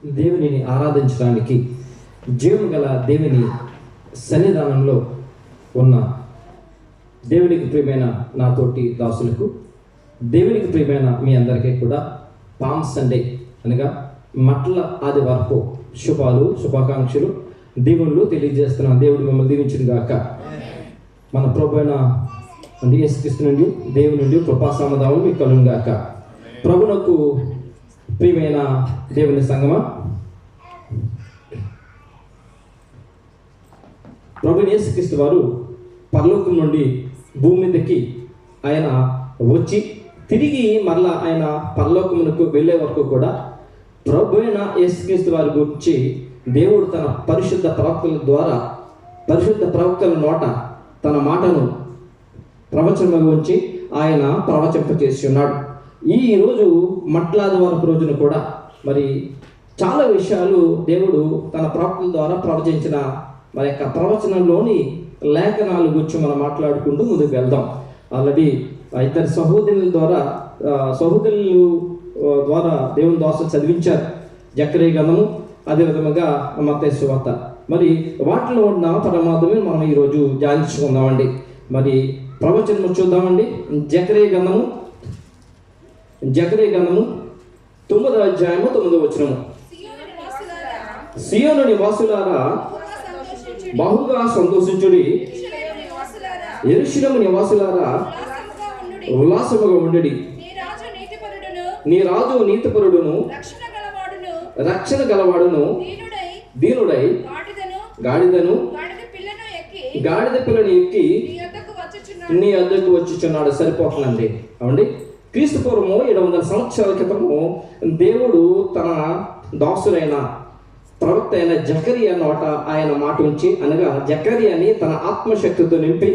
దేవునిని ఆరాధించడానికి జీవం గల దేవుని సన్నిధానంలో ఉన్న దేవునికి ప్రియమైన నాతోటి దాసులకు, దేవునికి ప్రియమైన మీ అందరికీ కూడా పామ్ సండే అనగా మట్ల ఆదివారపు శుభాకాంక్షలు, దీవెనలు తెలియజేస్తున్నాను. దేవుడు మిమ్మల్ని దీవించిన గాక. మన ప్రభువైన యేసుక్రీస్తు నుండి దేవుని నుండి కృపా సమాధానం మీకు కలుగును గాక. ప్రభునకు ప్రియమైన దేవుని సంగమా, ప్రభువైన యేసుక్రీస్తు వారు పరలోకం నుండి భూమి మీదకి ఆయన వచ్చి తిరిగి మరలా ఆయన పరలోకమునకు వెళ్ళే వరకు కూడా ప్రభువైన యేసుక్రీస్తు వారి గురించి దేవుడు తన పరిశుద్ధ ప్రవక్తల నోట తన మాటను ప్రవచనముగా ఉంచి ఆయన ప్రవచింపచేసి ఉన్నాడు. ఈ రోజు మట్లాదివారపు రోజున కూడా మరి చాలా విషయాలు దేవుడు తన ప్రవక్తల ద్వారా ప్రవచించిన మరి యొక్క ప్రవచనంలోని లేఖనాల గురించి మనం మాట్లాడుకుంటూ ముందుకు వెళ్దాం. ఆల్రెడీ ఇద్దరు సహోదరుల ద్వారా దేవుని దోసలు చదివించారు, జకరియా గ్రంథము, అదేవిధంగా మత్తయి సువార్త. మరి వాటిలో ఉన్న పరమార్థమే మనం ఈరోజు ధ్యానించుకుందామండి. మరి ప్రవచనం చూద్దామండి. జకరియా గ్రంథము 9వ అధ్యాయము 9వ వచనము. సియోను నివాసులారా బహుగా సంతోషించుడి, యెరూషలేము నివాసులారా ఉల్లాసముగా ఉండుడి. నీ రాజు నీతిపరుడును రక్షణ గలవాడును దీనుడై గాడిద పిల్లను ఎక్కి నీ వద్దకు వచ్చుచున్నాడు. సరిపోతుందండి. అవండి, క్రీస్తు పూర్వము 700 సంవత్సరాల క్రితము దేవుడు తన దాసుడైన ప్రవక్త అయిన జకరియా నోట ఆయన మాట ఉంచి, అనగా జకరియాని తన ఆత్మశక్తితో నింపి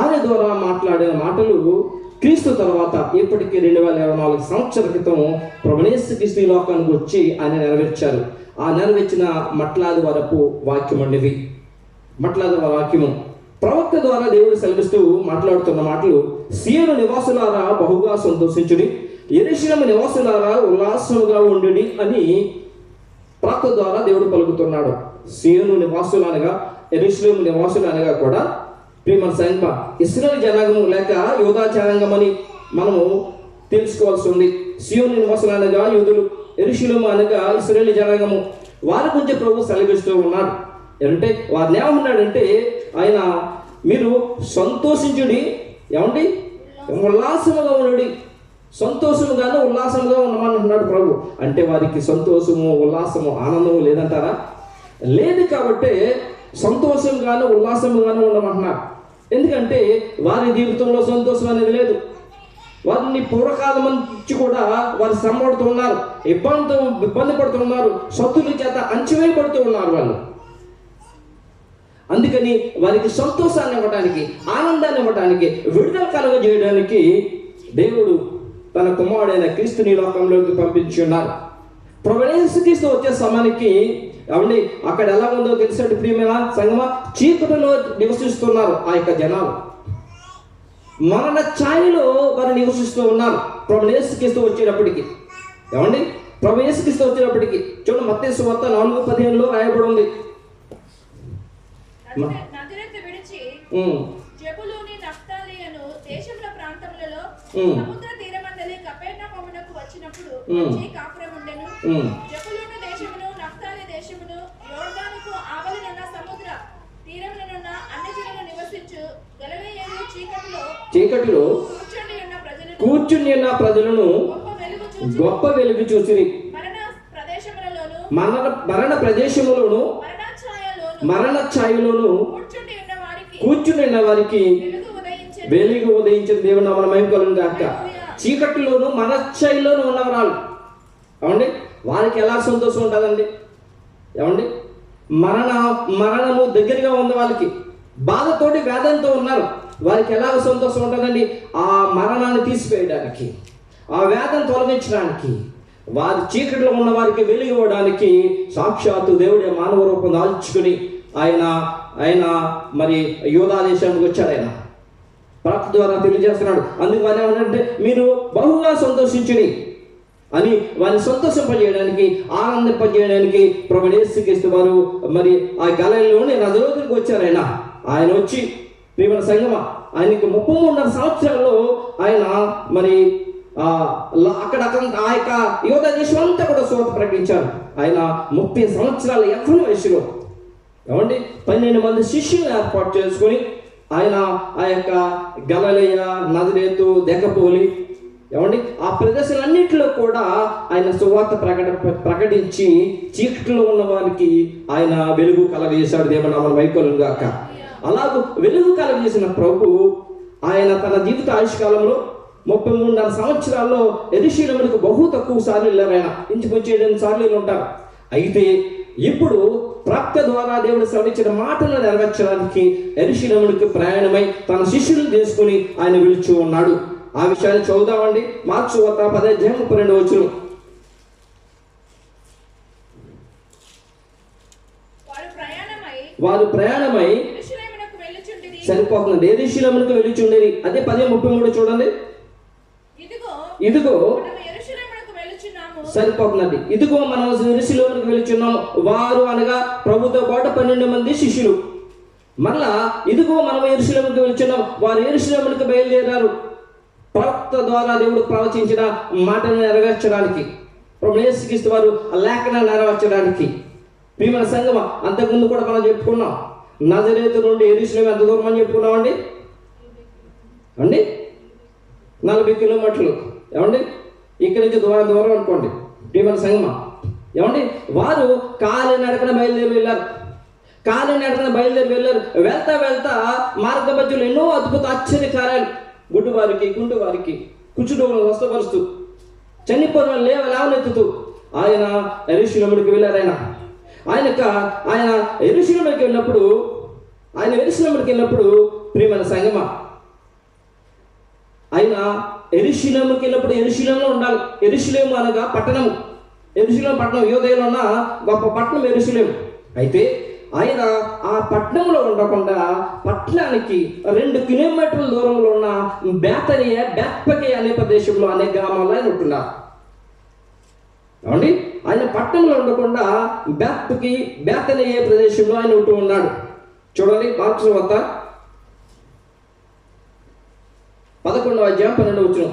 ఆయన ద్వారా మాట్లాడిన మాటలు క్రీస్తు తర్వాత ఇప్పటికీ 2024 సంవత్సరాల క్రితం ప్రభువైన యేసుక్రీస్తు ఈ లోకానికి వచ్చి ఆయన నెరవేర్చారు. ఆ నెరవేర్చిన మట్లాదివారపు వాక్యం అండి. మట్లాదివార వాక్యము ప్రవక్త ద్వారా దేవుడు సెలవిస్తూ మాట్లాడుతున్న మాటలు: సియోను నివాసులారా బహుగా సంతోషించుడి, యెరూషలేము నివాసులారా ఉల్లాసముగా ఉండుడి అని ప్రవక్త ద్వారా దేవుడు పలుకుతున్నాడు. సియోను నివాసులు అనగా, యెరూషలేము నివాసులు అనగా కూడా ప్రియమైన సంఘ ఇశ్రాయేలు జనాంగము లేక యూదా జనాంగం అని మనము తెలుసుకోవాల్సి ఉంది. సియోను నివాసులు అనగా యూదులు, యెరూషలేము అనగా ఇశ్రాయేలు జనాంగము. వారి గురించి ప్రభు సెలవిస్తూ ఉన్నాడు. అంటే వారిని ఏమన్నాడంటే, ఆయన మీరు సంతోషించుడి, ఏమండి ఉల్లాసముగా ఉండుడి, సంతోషముగాను ఉల్లాసముగా ఉండమని ప్రభు. అంటే వారికి సంతోషము, ఉల్లాసము, ఆనందము లేదంటారా? లేదు. కాబట్టి సంతోషంగాను ఉల్లాసముగాను ఉండమంటున్నారు. ఎందుకంటే వారి జీవితంలో సంతోషం అనేది లేదు. వారిని పూర్వకాలం నుంచి కూడా వారు శ్రమ పడుతూ ఉన్నారు, ఇబ్బంది పడుతున్నారు, శత్రువుల చేత అంచివేయబడుతూ ఉన్నారు వాళ్ళు. అందుకని వారికి సంతోషాన్ని ఇవ్వడానికి, ఆనందాన్ని ఇవ్వడానికి, విడుదల కలుగజేయడానికి దేవుడు తన కుమారుడైన క్రీస్తుని లోకంలోకి పంపించి ఉన్నారు. ప్రభువైన యేసుక్రీస్తు వచ్చే సమయానికి అవండి అక్కడ ఎలా ఉందో తెలిసినట్టు ప్రియమైన సంగమా, చీకటిలో నివసిస్తున్నారు ఆ యొక్క జనాలు. మరణ ఛాయలో వారు నివసిస్తూ ఉన్నారు. ప్రభువైన యేసుక్రీస్తు వచ్చేటప్పటికి, ఏమండి ప్రభువైన యేసుక్రీస్తు వచ్చేటప్పటికి చూడండి, మత్తయి సువార్త 4:15 రాయబడి ఉంది. చీకటిలో కూర్చుని ఉన్న ప్రజలను గొప్ప వెలుగు చూసిరి. మరణ ప్రదేశములోను మరణ ఛాయలోను కూర్చుని ఉన్న వారికి వెలుగు ఉదయించిన దేవుని నామమున మహిమ కలుగును గాక. చీకటిలోను మరణ ఛాయలోను ఉన్నవారు, ఏమండి వారికి ఎలా సంతోషం ఉంటుందండి? ఏమండి మరణము దగ్గరగా ఉంది, వాళ్ళకి బాధతోటి వేదనతో ఉన్నారు. వారికి ఎలా సంతోషం ఉంటుందండి? ఆ మరణాన్ని తీసివేయడానికి, ఆ వేదన తొలగించడానికి, వారి చీకటిలో ఉన్న వారికి వెలుగు ఇవ్వడానికి సాక్షాత్తు దేవుడే మానవ రూపం దాల్చుకుని ఆయన మరి యూదా దేశానికి వచ్చాడు. ఆయన ప్రవక్త ద్వారా తెలియజేస్తున్నాడు. అందుకు ఏమంటే మీరు బహుగా సంతోషించుడి, అని వారిని సంతోషింపజేయడానికి, ఆనందింపజేయడానికి ప్రభువైన యేసుక్రీస్తు వారు మరి ఆ గలిలయలోని నజరేతుకు వచ్చారు. ఆయన వచ్చి ప్రియమైన సంగమా, ఆయనకి 33.5 సంవత్సరాల్లో ఆయన మరి అక్కడ ఆ యొక్క యోధా దేశం అంతా కూడా సువార్త ప్రకటించారు. ఆయన 30 సంవత్సరాల యవ్వన వయసులో 12 మంది శిష్యులను ఏర్పాటు చేసుకొని ఆయన ఆ యొక్క గలిలయ, నజరేతు, దెకపోలి ఆ ప్రదేశాలన్నింటిలో కూడా ఆయన సువార్త ప్రకటించి చీకటిలో ఉన్న వారికి ఆయన వెలుగు కలగజేశాడు. దేవునామమున మహిమ గాక. అలాగూ వెలుగు కలగజేసిన ప్రభు ఆయన తన జీవిత ఆయుష్కాలంలో 33.5 సంవత్సరాల్లో యెరూషలేముకు బహు తక్కువ సార్లు వెళ్ళారు. ఆయన ఇంచుకొచ్చి 7 సార్లు ఉంటారు. అయితే ఇప్పుడు ప్రవక్త ద్వారా దేవుడు సెలవిచ్చిన మాటలను నెరవేర్చడానికి యెరూషలేముకు ప్రయాణమై తన శిష్యులను తీసుకుని ఆయన పిలుచు ఉన్నాడు. ఆ విషయాన్ని చదువుదామండి. మార్కు సువార్త 10:32. వారు ప్రయాణమై సరిపోతుంది. యెరూషలేముకు వెళ్ళుచుండేది. అదే 10:33 చూడండి. ఇదిగో సరిపోతుందండి. ఇదిగో మనం యెరూషలేముకు వెళుచున్నాము. వారు అనగా ప్రభుతో పాటు 12 మంది శిష్యులు. మళ్ళా ఇదిగో మనం యెరూషలేముకు వెళుచున్నాం. వారు యెరూషలేముకు బయలుదేరారు. ప్రవక్త ద్వారా దేవుడు ప్రవచించిన మాటను నెరవేర్చడానికి, ప్రభువైన యేసుక్రీస్తు వారు ఆ లేఖనాన్ని నెరవేర్చడానికి. ప్రియమైన సంగమా, అంతకుముందు కూడా మనం చెప్పుకున్నాం. నజరేతు నుండి యెరూషలేము ఎంత దూరం అని చెప్పుకున్నామండి? 40 కిలోమీటర్లు. ఇక్కడి నుంచి దూరం అనుకోండి. ప్రియమైన సంగమా, వారు కాలినడకన బయలుదేరి వెళ్ళారు. వెళ్తా వెళ్తా మార్గ మధ్యలో ఎన్నో అద్భుత ఆశ్చర్య కార్యాలు, గుడ్డివారికి, కుంటివారికి, కుష్ఠరోగులను స్వస్థపరుస్తూ, చనిపోయిన లేవనెత్తుతూ ఆయన యెరూషలేముకు వెళ్ళారు. ఆయన యెరూషలేముకి వెళ్ళినప్పుడు ప్రియమైన సంగమా, ఆయన యెరూషలేముకి వెళ్ళినప్పుడు యెరూషలేములో ఉండాలి. యెరూషలేము అనగా పట్టణము. యెరూషలేము పట్టణం, యూదయలో ఉన్న గొప్ప పట్టణం యెరూషలేము. అయితే ఆయన ఆ పట్టణంలో ఉండకుండా పట్టణానికి 2 కిలోమీటర్ల దూరంలో ఉన్న బేత్పగే అనే ప్రదేశంలో అనేక గ్రామాల్లో ఆయన ఉంటున్నారు. ఆయన పట్టణంలో ఉండకుండా బేతనియే ప్రదేశంలో ఆయన ఉంటూ ఉన్నాడు. చూడండి, మార్కు సువార్త 11:12.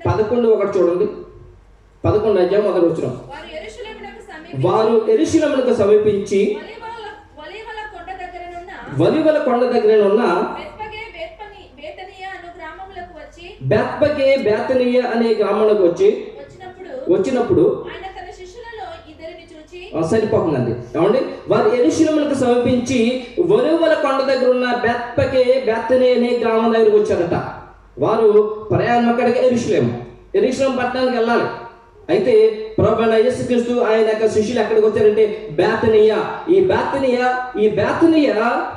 11:1 చూడండి. 11:1. వారు యెరూషలేమునకు సమీపించి ఒలీవల కొండ దగ్గరనున్న బేత్పగే బేతనియ అనే గ్రామంలోకి వచ్చినప్పుడు సరిపోతుందండి. వారు యెరూషలేమునకు సమీపించి ఒలీవల కొండ దగ్గర ఉన్న బేత్పగే బేతనియ అనే గ్రామం దగ్గరకు వచ్చారట. వారు ప్రయాణం అక్కడికి యెరూషలేము పట్టణానికి వెళ్ళాలి. అయితే ప్రభువైన యేసుక్రీస్తు ఆయన యొక్క శిష్యులు ఎక్కడికి వచ్చారంటే బేతనియ. ఈ బేతనియ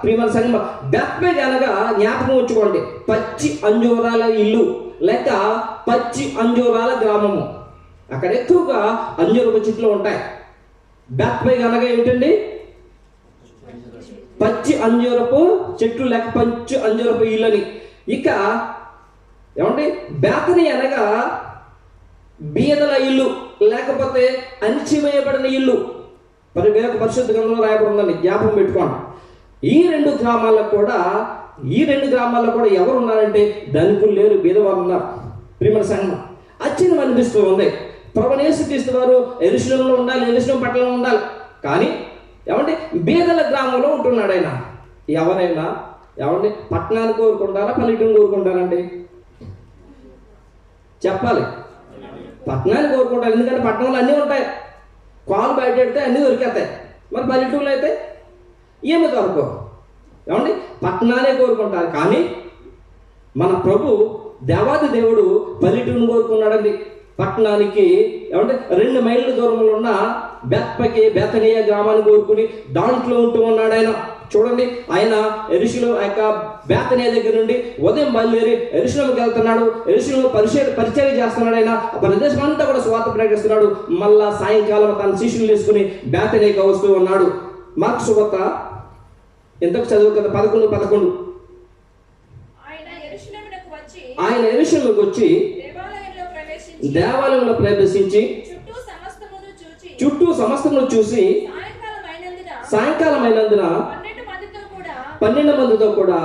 ప్రియమైన సంగమా, బేత్పగే అనగా జ్ఞాపకం ఉంచుకోండి, పచ్చి అంజూరాల ఇల్లు లేక పచ్చి అంజూరాల గ్రామము. అక్కడ ఎక్కువగా అంజూరపు చెట్లు ఉంటాయి. బేత్పగే అనగా ఏంటండి? పచ్చి అంజూరపు చెట్లు లేక పచ్చి అంజూరపు ఇల్లని. ఇక బేతనియ అనగా బీదల ఇల్లు లేకపోతే అణిచివేయబడిన ఇల్లు. పరిశుద్ధ గ్రంథంలో రాయబడి ఉందండి, జ్ఞాపకం పెట్టుకోండి. ఈ రెండు గ్రామాల్లో కూడా ఎవరు ఉన్నారంటే ధనికులు లేరు, బీదవారు ఉన్నారు. ప్రియమైన సంఘం, ఆశ్చర్యం అనిపిస్తూ ఉంది. ప్రభువైన యేసుక్రీస్తు వారు యెరూషలేములో ఉండాలి, యెరూషలేము పట్టణంలో ఉండాలి, కానీ బీదల గ్రామంలో ఉంటున్నాడు ఆయన. ఎవరైనా పట్టణాన్ని కోరుకుంటారా, పల్లెటూరు కోరుకుంటారండి? చెప్పాలి. పట్టణాన్ని కోరుకుంటారు. ఎందుకంటే పట్టణంలో అన్నీ ఉంటాయి. కాలు బయట పెడితే అన్నీ దొరికేస్తాయి. మరి పల్లెటూరులో అయితే ఏమి దొరకవు. పట్టణాన్ని కోరుకుంటారు. కానీ మన ప్రభు దేవాది దేవుడు పల్లెటూరుని కోరుకున్నాడండి. పట్టణానికి 2 మైళ్ళ దూరంలో ఉన్న బేతనియ గ్రామాన్ని కోరుకుని దాంట్లో ఉంటూ ఉన్నాడు ఆయన. చూడండి, ఆయన యెరూషలేము యొక్క బేతనియ దగ్గర నుండి ఉదయం బయలుదేరి యెరూషలేముకి వెళ్తున్నాడు. యెరూషలేములో పరిచర్య చేస్తున్నాడు. ఆయన ఆ ప్రదేశం అంతా కూడా సువార్త ప్రకటిస్తున్నాడు. మళ్ళా సాయంకాలం తన శిష్యులు తీసుకుని బేతనియకి వస్తూ ఉన్నాడు. మార్కు సువార్త ఎంతకు చదువు కదా, 11:11. ఆయన యెరూషలేముకు వచ్చి దేవాలయంలో ప్రవేశించి చుట్టూ సమస్తమును చూసి సాయంకాలం అయినందున 12 మందితో కూడా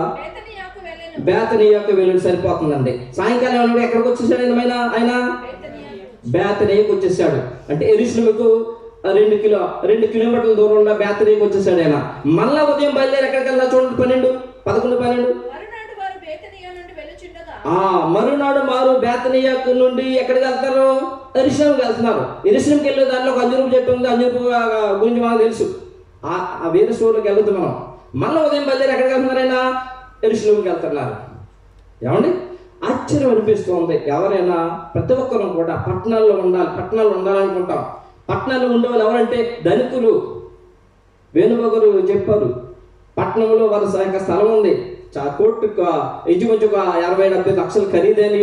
బేతనీయాకు వెళ్ళి సరిపోతుందండి. సాయంకాలం ఎక్కడికి వచ్చేసాడు ఆయన బేతనీయకు వచ్చేసాడు. అంటే యెరూషలేముకు 2 కిలోమీటర్ల దూరంలో బేతనీయకు వచ్చేసాడు ఆయన. మళ్ళా ఉదయం బయలుదేరి ఎక్కడికి వెళ్ళా చూడండి, 11 మరునాడు మారు బేతనీయకు నుండి ఎక్కడికి వెళ్తారు? యెరూషలేముకి వెళ్తున్నారు. యెరూషలేముకి వెళ్ళే దాంట్లో ఒక అంజూరపు చెట్టు ఉంది. అంజూరపు గురించి మనకు తెలుసు. ఆ వేరే స్టోర్లోకి వెళ్తాం మనం. మళ్ళీ ఉదయం బయలుదేరి ఎక్కడికి వెళ్తున్నారైనా? యెరూషలేముకి వెళ్తున్నారు. ఏమండి, ఆశ్చర్యం అనిపిస్తుంది. ఎవరైనా ప్రతి ఒక్కరూ కూడా పట్టణాల్లో ఉండాలనుకుంటాం. పట్టణాల్లో ఉండేవాళ్ళు ఎవరంటే ధనికులు. వేణుగోగారు చెప్పారు, పట్టణంలో వారి స్థలం ఉంది, కోర్టుకు ఇంచుమించు 60-70 లక్షలు ఖరీదైన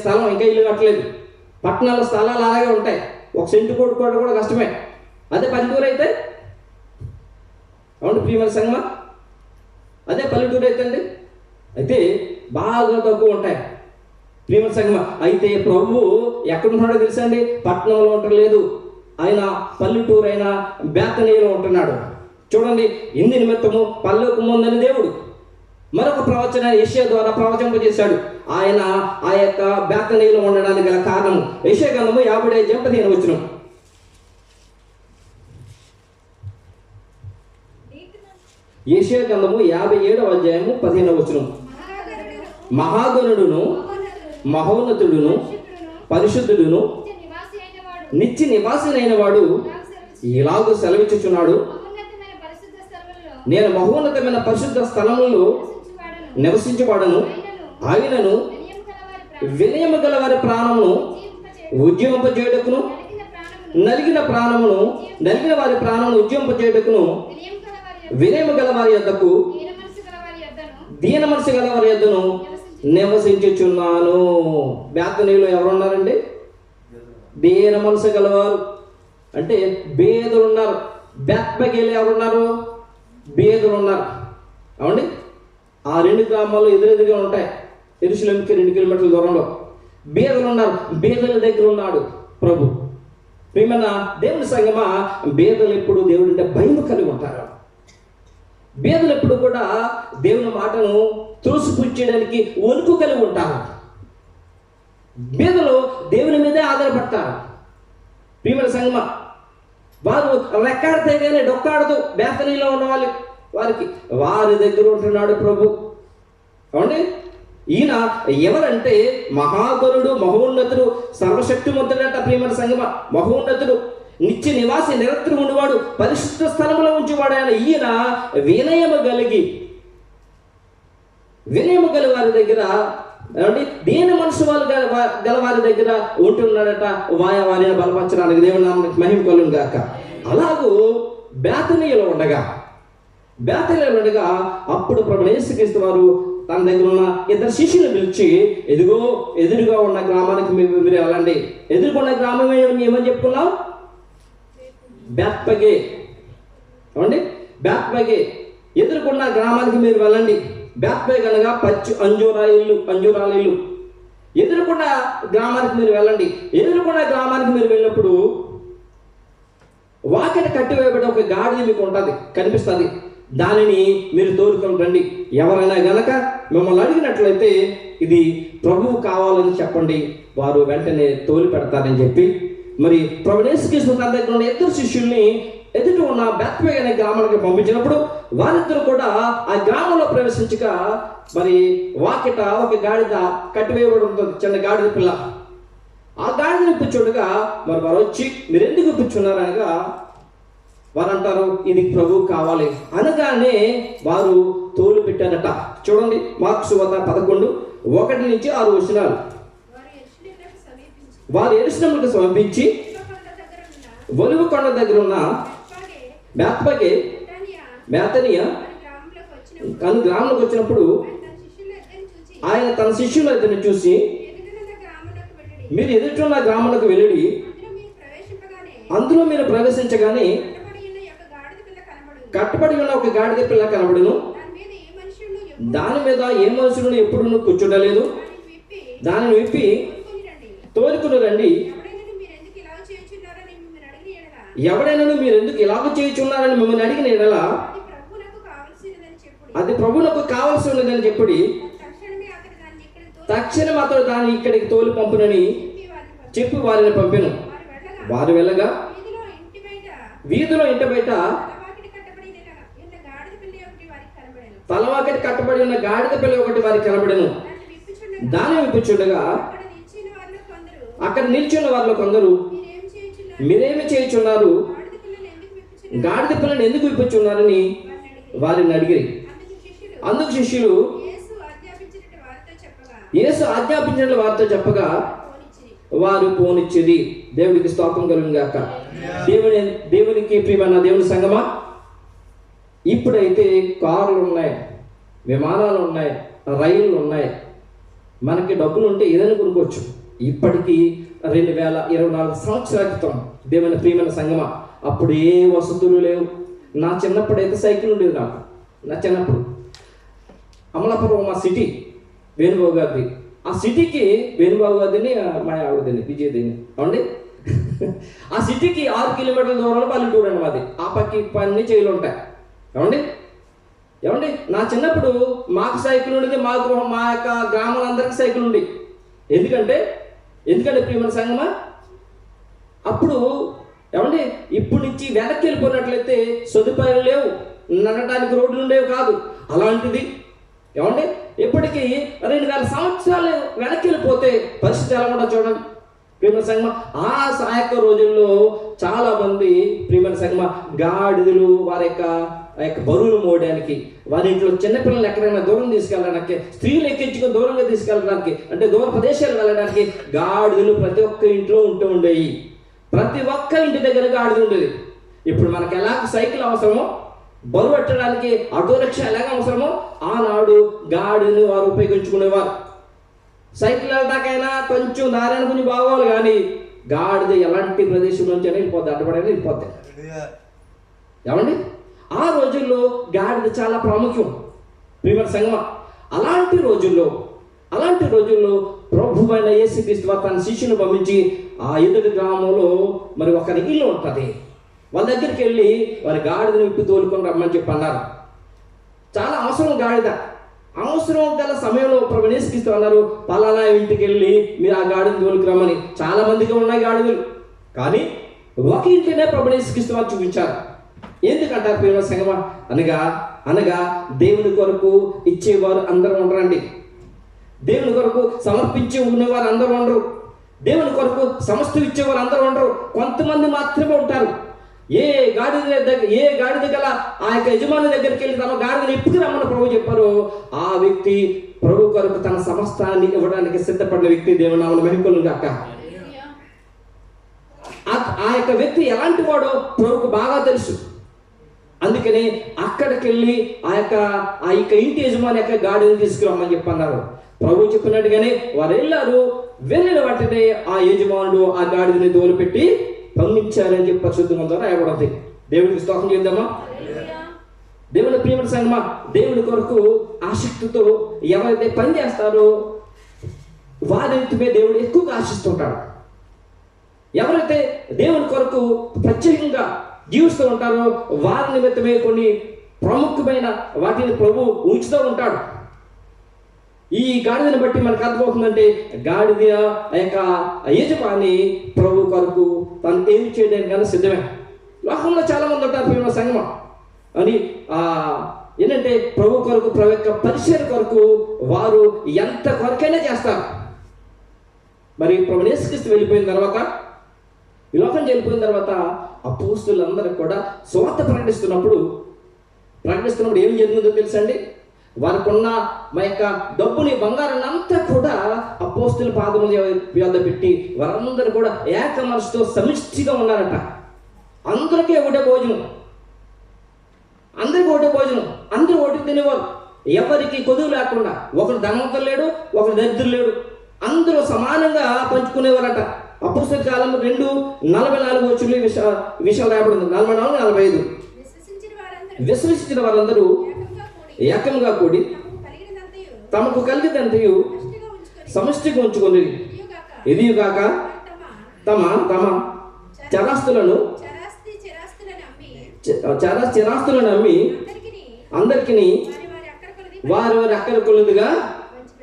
స్థలం, ఇంకా ఇల్లు కట్టలేదు. పట్టణాల స్థలాలు అలాగే ఉంటాయి. 1 సెంటు కొట్టుకోవడం కూడా కష్టమే. అదే పల్లెటూరు అయితే, అవును ప్రియమైన సంగమా, అదే పల్లెటూరు అయితే అండి అయితే బాగా తక్కువ ఉంటాయి ప్రియమైన సంగమా. అయితే ప్రభు ఎక్కడున్నాడో తెలుసా అండి? పట్టణంలో ఉండలేదు. ఆయన పల్లెటూరు అయిన బేతనీయలో ఉంటున్నాడు. చూడండి, ఇందు నిమిత్తము పరలోకముందని దేవుడు మరొక ప్రవచన యెషయా ద్వారా ప్రవచింపజేశాడు. ఆయన ఆ యొక్క బేతనీయలో ఉండడానికి గల కారణము యెషయా గ్రంథము 55:15. యెషయా గ్రంథము 57:15. మహాగణుడును మహోన్నతుడును పరిశుద్ధుడును నిత్య నివాసినైన వాడు ఇలాగూ సెలవిచ్చుచున్నాడు, నేను మహోన్నతమైన పరిశుద్ధ స్థలములలో నివసించబడను. ఆయనను వినయము గల వారి ప్రాణమును ఉజ్జీవింపజేయుటకును నలిగిన వారి ప్రాణమును ఉజ్జీవింపజేయుటకును వినయము గల వారి యొద్దకు దీన మనసు గల వారి యొద్దను నివసించుచున్నాను. బేతనీయులో ఎవరున్నారండి? దీన మనసు గలవారు అంటే బేదలు ఉన్నారు. బేత్పగేలు ఎవరున్నారు? బేదలు ఉన్నారు. అవండి, ఆ 2 గ్రామాలు ఎదురెదురుగా ఉంటాయి. యెరూషలేముకి 2 కిలోమీటర్ల దూరంలో బేదలు ఉన్నారు. బేదల దగ్గర ఉన్నాడు ప్రభు. ప్రియమైన దేవుని సంగమా, బేదలు ఎప్పుడు దేవుడు అంటే భయం కలిగి ఉంటారు. బేదలు ఎప్పుడు కూడా దేవుని మాటను త్రోసిపుచ్చడానికి వణుకు కలిగి ఉంటారు. బేదలు దేవుని మీదే ఆధారపడతారు. ప్రియమైన సంగమా, వారు రెక్కాడితే కానీ డొక్కాడదు. బేతనీలో ఉన్న వారి దగ్గర ఉంటున్నాడు ప్రభు. అవునండి, ఈయన ఎవరంటే మహాగణుడు, మహోన్నతుడు, సర్వశక్తిమంతుడంట. ప్రియమైన సంగమా, మహోన్నతుడు, నిత్య నివాసి, నిరంతరం ఉండేవాడు, పరిశుద్ధ స్థలంలో ఉంచేవాడు. ఆయన ఈయన వినయము గల వారి దగ్గర, దీన మనసు వాళ్ళు గల వారి దగ్గర ఉంటున్నాడట. వారిని బలపరచడానికి దేవుని నామమునకు మహిమ కలుగును గాక. అలాగూ బేతనీయలో ఉండగా అప్పుడు ప్రభువు యేసుక్రీస్తు వారు తన దగ్గర ఉన్న 2 శిష్యులను పిలిచి, ఎదురుగా ఉన్న గ్రామానికి మీరు వెళ్ళండి. ఎదురుకున్న గ్రామం ఏమని చెప్పుకున్నాం? బేత్పగే. ఏమండి, బేత్పగే. ఎదురుకున్న గ్రామానికి మీరు వెళ్ళండి. బేత్పగే అనగా పచ్చి అంజూరాల ఇల్లు. ఎదురుకున్న గ్రామానికి మీరు వెళ్ళండి. ఎదురుకున్న గ్రామానికి మీరు వెళ్ళినప్పుడు వాకిట కట్టివేయబడి ఒక గాడిద మీకు ఉంటుంది, కనిపిస్తుంది. దానిని మీరు తోలుకొని రండి. ఎవరైనా గనక మిమ్మల్ని అడిగినట్లయితే ఇది ప్రభువు కావాలని చెప్పండి, వారు వెంటనే తోలి పెడతారని చెప్పి, మరి ప్రభువు యేసుక్రీస్తు తన దగ్గర ఉన్న 2 శిష్యుల్ని ఎదుట ఉన్న బేత్పగే అనే గ్రామానికి పంపించినప్పుడు వారిద్దరు కూడా ఆ గ్రామంలో ప్రవేశించక, మరి వాకిట ఒక గాడిద కట్టివేయబడి ఉంటుంది, చిన్న గాడిద పిల్ల. ఆ గాడిదని ఇప్పించుండగా మరి వారు వచ్చి, మీరు ఎందుకు ఇప్పించున్నారనగా వారు అంటారు, ఇది ప్రభువు కావాలి అనగానే వారు తోలు పెట్టారట. చూడండి, మార్కు సువార్త 11:1-6. వారు యెరూషలేముకు సమీపించి ఒలివ కొండ దగ్గర ఉన్న బేత్పగే బేతనీయ తన గ్రామంలోకి వచ్చినప్పుడు ఆయన తన శిష్యులందరిని చూసి, మీరు ఎదుటిన్న గ్రామంలోకి వెళ్ళి అందులో మీరు ప్రవేశించగానే కట్టబడి ఉన్న ఒక గాడిద పిల్ల కనబడును. దాని మీద ఏ మనుషులను ఎప్పుడు కూర్చుండలేదు. దానిని విప్పి తోలుకుని రండి. ఎవడైనా మీరు ఎందుకు ఇలాగ చేయుచున్నారని మిమ్మల్ని అడిగిన ఎడల అది ప్రభువునకు కావలసి ఉన్నదని తక్షణం అతడు దాన్ని ఇక్కడికి తోలి పంపునని చెప్పి వారిని పంపెను. వారు వెళ్ళగా వీధిలో ఇంటి బయట తలవాకటి కట్టబడి ఉన్న గాడిద పిల్ల ఒకటి వారికి కనబడెను. దాన్ని విప్పుచుండగా అక్కడ నిల్చున్న వారిలో కొందరు, మీరేమి చేయుచున్నారు, గాడిద పిల్లని ఎందుకు విప్పుచున్నారని వారిని అడిగిరి. అందుకు శిష్యులు యేసు ఆజ్ఞాపించిన వారితో చెప్పగా వారు పోనిచ్చేది. దేవుడికి స్తోత్రం కలుగును గాక. దేవునికి ప్రియమైన దేవుని సంగమా, ఇప్పుడైతే కార్లు ఉన్నాయి, విమానాలు ఉన్నాయి, రైళ్లు ఉన్నాయి. మనకి డబ్బులు ఉంటే ఏదైనా కొనుక్కోవచ్చు. ఇప్పటికీ 2024 సంవత్సరాల క్రితం దేవుని ప్రియమైన సంగమా, అప్పుడు ఏ వసతులు లేవు. నా చిన్నప్పుడు అయితే సైకిల్ ఉండేది. నా చిన్నప్పుడు అమలాపురం మా సిటీ వేణుబాబు గారిది. ఆ సిటీకి వేణుబాబు గారిని మా ఆవిడదని విజయదేని అవండి. ఆ సిటీకి 6 కిలోమీటర్ల దూరంలో పల్లెటూరు అండి మాది. ఆ పక్కి పన్ని చేయలు ఉంటాయి. ఏమండి నా చిన్నప్పుడు మాకు సైకిల్ ఉండేది. మా యొక్క గ్రామాలందరికీ సైకిల్ ఉండి. ఎందుకంటే ప్రియమైన సంగమా, అప్పుడు ఏమండి ఇప్పుడు నుంచి వెనక్కి వెళ్ళిపోయినట్లయితే సదుపాయాలు లేవు, నడటానికి రోడ్లు ఉండేవి కాదు. అలాంటిది ఏమండి ఇప్పటికీ 2000 సంవత్సరాలు వెనక్కి వెళ్ళిపోతే పరిస్థితి ఎలా ఉండదు చూడండి ప్రియమైన సంగమా. ఆ యొక్క రోజుల్లో చాలా మంది ప్రియమైన సంగమా గాడిదలు వారి యొక్క బరువులు మోయడానికి, వారి ఇంట్లో చిన్నపిల్లలు ఎక్కడైనా దూరం తీసుకెళ్ళడానికి, స్త్రీలు ఎక్కించుకొని దూరంగా తీసుకెళ్ళడానికి, అంటే దూర ప్రదేశాలు వెళ్ళడానికి గాడిదలు ప్రతి ఒక్క ఇంట్లో ఉంటూ ఉండేవి. ప్రతి ఒక్క ఇంటి దగ్గర గాడిద ఉండేది. ఇప్పుడు మనకి ఎలా సైకిల్ అవసరమో, బరువు పెట్టడానికి ఆటో రిక్షా ఎలాగ అవసరమో, ఆనాడు గాడిని వారు ఉపయోగించుకునేవారు. సైకిల్ వెళ్ళడాకైనా కొంచెం దారాన్ని కొంచెం బాగోవాలి, కానీ గాడిద ఎలాంటి ప్రదేశం నుంచి అయినా వెళ్ళిపోద్ది, అడ్డపడైనా వెళ్ళిపోద్ది. ఏమండి ఆ రోజుల్లో గాడిద చాలా ప్రాముఖ్యం ప్రియమైన సంగమా. అలాంటి రోజుల్లో ప్రభువైన యేసుక్రీస్తు వారు తన శిష్యుని పంపించి ఆ ఎదుటి గ్రామంలో మరి ఒకరి ఇల్లు ఉంటుంది. వాళ్ళ దగ్గరికి వెళ్ళి వారి గాడిదని విప్పి తోలుకొని రమ్మని చెప్పి అన్నారు. చాలా అవసరం గాడిద. అవసరం గల సమయంలో ప్రభువైన యేసుక్రీస్తు అన్నారు, పలానా ఇంటికి వెళ్ళి మీరు ఆ గాడిని తోలుకురమ్మని. చాలా మందికి ఉన్నాయి గాడిదలు, కానీ ఒక ఇంటినే ప్రభువైన యేసుక్రీస్తు వారు చూపించారు. ఎందుకంటారు ప్రియమైన సంగమా, అనగా దేవుని కొరకు ఇచ్చేవారు అందరూ ఉండరండి. దేవుని కొరకు సమర్పించి ఉండేవారు అందరూ ఉండరు. దేవుని కొరకు సమస్తం ఇచ్చేవారు అందరూ ఉండరు. కొంతమంది మాత్రమే ఉంటారు. ఏ గాడిద గల ఆ యొక్క యజమాని దగ్గరికి వెళ్ళి తమ గాడిదని ఎప్పుడు రమ్మని ప్రభు చెప్పారు, ఆ వ్యక్తి ప్రభు కొరకు తన సమస్తాన్ని ఇవ్వడానికి సిద్ధపడిన వ్యక్తి. దేవుని నామమున మహిమ కలుగును గాక. ఆ యొక్క వ్యక్తి ఎలాంటి వాడో ప్రభుకు బాగా తెలుసు. అందుకని అక్కడికి వెళ్ళి ఆ యొక్క ఇంటి యజమాని యొక్క గాడిని తీసుకురమ్మని చెప్పన్నారు. ప్రభు చెప్పినట్టుగానే వారు వెళ్ళారు. వెళ్ళిన వెంటనే ఆ యజమానుడు ఆ గాడిదని తోలుపెట్టి పంపించారని చెప్పి పరిశుద్ధ గ్రంథంలో రాయబడింది. దేవుడికి స్తోత్రం చేద్దామా. దేవుని ప్రియమైన సంగమా, దేవుని కొరకు ఆసక్తితో ఎవరైతే పని చేస్తారో వారింటిపై దేవుడు ఎక్కువగా ఆశిస్తుంటాడు. ఎవరైతే దేవుని కొరకు ప్రత్యేకంగా జీవిస్తూ ఉంటారో వారి నిమిత్తమే కొన్ని ప్రముఖమైన వాటిని ప్రభు ఉంచుతూ ఉంటాడు. ఈ గాడిదని బట్టి మనకు అర్థమవుతుందంటే గాడిద ఆ యొక్క యజమాని ప్రభు కొరకు తను ఏమి చేయడానికి సిద్ధమే. లోకంలో చాలా మంది ఉంటారు ప్రియమైన సంగమం అని ఏంటంటే ప్రభు కొరకు ప్రభు యొక్క పరిచర్య కొరకు వారు ఎంత కొరకైనా చేస్తారు. మరి ప్రభు యేసుక్రీస్తు వెళ్ళిపోయిన తర్వాత, ఈ లోకం వెళ్ళిపోయిన తర్వాత అపోస్తలులందరూ కూడా సువార్త ప్రకటిస్తున్నప్పుడు ఏం జరిగిందో తెలుసండి. వారికి ఉన్న మా యొక్క డబ్బుని బంగారాన్ని అంతా కూడా అపోస్తల పాదముల యొద్ద పెట్టి వారందరూ కూడా ఏక మనసుతో సమిష్టిగా ఉన్నారట. అందరికీ ఒకటే భోజనం, అందరికీ అందరూ ఒకటి తినేవారు. ఎవరికి కొదువు లేకుండా, ఒకరు ధనవంతులు లేడు, ఒకరు దరిద్రులు లేడు, అందరూ సమానంగా పంచుకునేవారట. అపోస్తల కాలం 2:44 విషయాలు రాయబడింది. 44-45 విశ్వసించిన వారందరూ ఏకంగా కూడి తమకు కలిగినంతయు సమష్టిగా ఉంచుకొని ఎదియుగాక తమ తమ చరాస్తులను అమ్మి అందరికీ వారి వారి అక్కర కొలుదుగా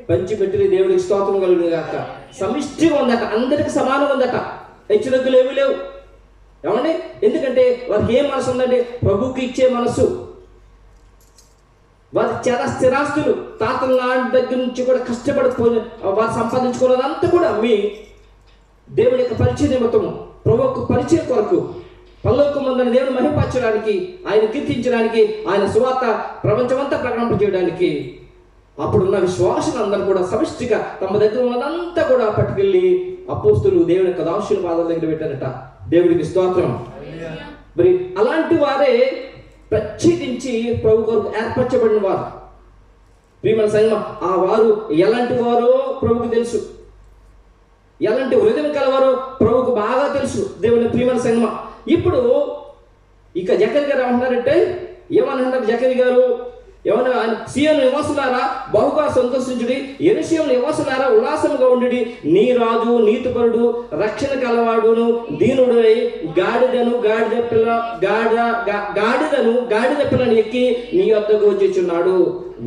పంచిపెట్టి దేవుడికి స్తోత్రం కలుగును గాక. సమిష్టిగా ఉందట, అందరికి సమానంగా ఉందట, హెచ్చరికలు ఏమీ లేవు. ఏమండి? ఎందుకంటే వారికి ఏ మనసు ఉందంటే ప్రభుకి ఇచ్చే మనసు. వారి స్థిరాస్తులు తాతల నాటి దగ్గర నుంచి కూడా కష్టపడిపోయి వారు సంపాదించుకున్నదంతా కూడా మీ దేవుడి యొక్క పరిచయ నిమిత్తము, ప్రభు యొక్క పరిచయం కొరకు, పరలోకమందున దేవుని మహిమపరచడానికి, ఆయన కీర్తించడానికి, ఆయన సువార్త ప్రపంచమంతా ప్రకటింపజేయడానికి అప్పుడున్న విశ్వాసులందరూ కూడా సమిష్టిగా తమ దగ్గర ఉన్నదంతా కూడా పట్టుకెళ్ళి అపోస్తులు దేవుని యొక్క దాసుల పాదాల దగ్గర పెట్టారట. దేవుడికి స్తోత్రం. మరి అలాంటి వారే ప్రత్యేకించి ప్రభు కొరకు ఏర్పరచబడిన వారు. ప్రియమైన సంగమా, ఆ వారు ఎలాంటి వారో ప్రభుకు తెలుసు, ఎలాంటి హృదయం కలవారో ప్రభుకు బాగా తెలుసు. దేవుని ప్రియమైన సంగమా, ఇప్పుడు ఇక జకర్యా గారు ఏమంటున్నారంటే, ఏమన్నారు జకర్యా గారు? ఏమన్నా, సీయోను నివాసులారా బహుగా సంతోషించుడి, యెరూషలేము నివాసులారా ఉల్లాసముగా ఉండుడి. నీ రాజు నీతిపరుడు, రక్షణ కలవాడును, దీనుడై గాడిదను గాడిద పిల్లని ఎక్కి నీ వద్దకు వచ్చుచున్నాడు.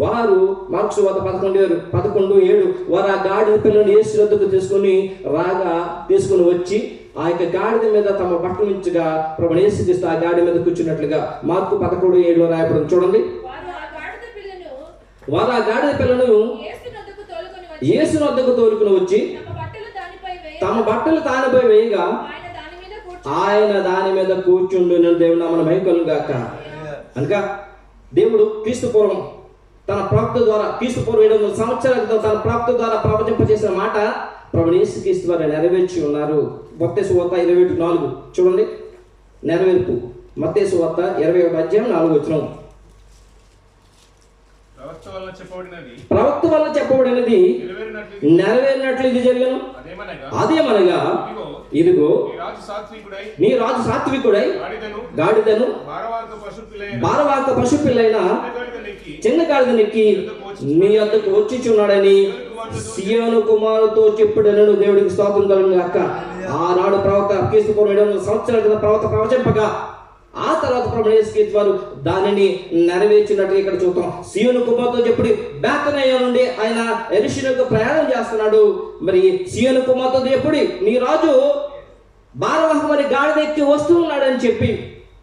వారు మార్కు సువార్త 11:7 వారు ఆ గాడిద పిల్లని యేసు వద్దకు తీసుకుని వచ్చి ఆ యొక్క గాడిద మీద తమ బట్టలు ఉంచగా ప్రభువు యేసుక్రీస్తు ఆ గాడిద మీద కూర్చున్నట్లుగా మార్కు 11:7 రాయబడింది. చూడండి, వారు ఆ గాడిద పిల్లను యేసు వద్దకు తోలుకుని వచ్చి తమ బట్టలు దానిపై వేయగా ఆయన దాని మీద కూర్చుండు. దేవుడు నామమున మహిమ కలుగును గాక. అనగా దేవుడు క్రీస్తు పూర్వం తన ప్రవక్త ద్వారా, క్రీస్తు పూర్వం 700 సంవత్సరాల క్రితం తన ప్రవక్త ద్వారా ప్రవచింపజేసిన మాట ప్రభువు యేసుక్రీస్తు వారు నెరవేర్చి ఉన్నారు. మత్తయి సువార్త 21:4 చూడండి, నెరవేర్పు. మత్తయి సువార్త 21:4 ప్రవక్త వల్ల చెప్పబడినది నెరవేరినట్లు ఇది జరిగను. అదేమనగా ఇదిగో నీ రాజు సాత్వికుడై గాడిదను భారవాహక పశు పిల్లైన చిన్న గాడిదనెక్కి నీ వద్దకు వచ్చుచున్నాడని సీయోను కుమారుతో చెప్పుడనను. దేవుడికి స్తోత్రం కలుగును గాక. ఆనాడు ప్రవక్త క్రీస్తు పూర్వం 700 సంవత్సరాల క్రితం ప్రవక్త ప్రవచింపగా ఆ తర్వాత ప్రభువు యేసుక్రీస్తు వారు దానిని నెరవేర్చినట్టుగా ఇక్కడ చూద్దాం. సీయోను కుమారుతో చెప్పుడు బేతనియ నుండి ఆయన యెరూషలేముకు ప్రయాణం చేస్తున్నాడు. మరి సీయోను కుమారుతో చెప్పుడు నీ రాజు భారవాహకమని గాడిద ఎక్కి వస్తూ ఉన్నాడని చెప్పి,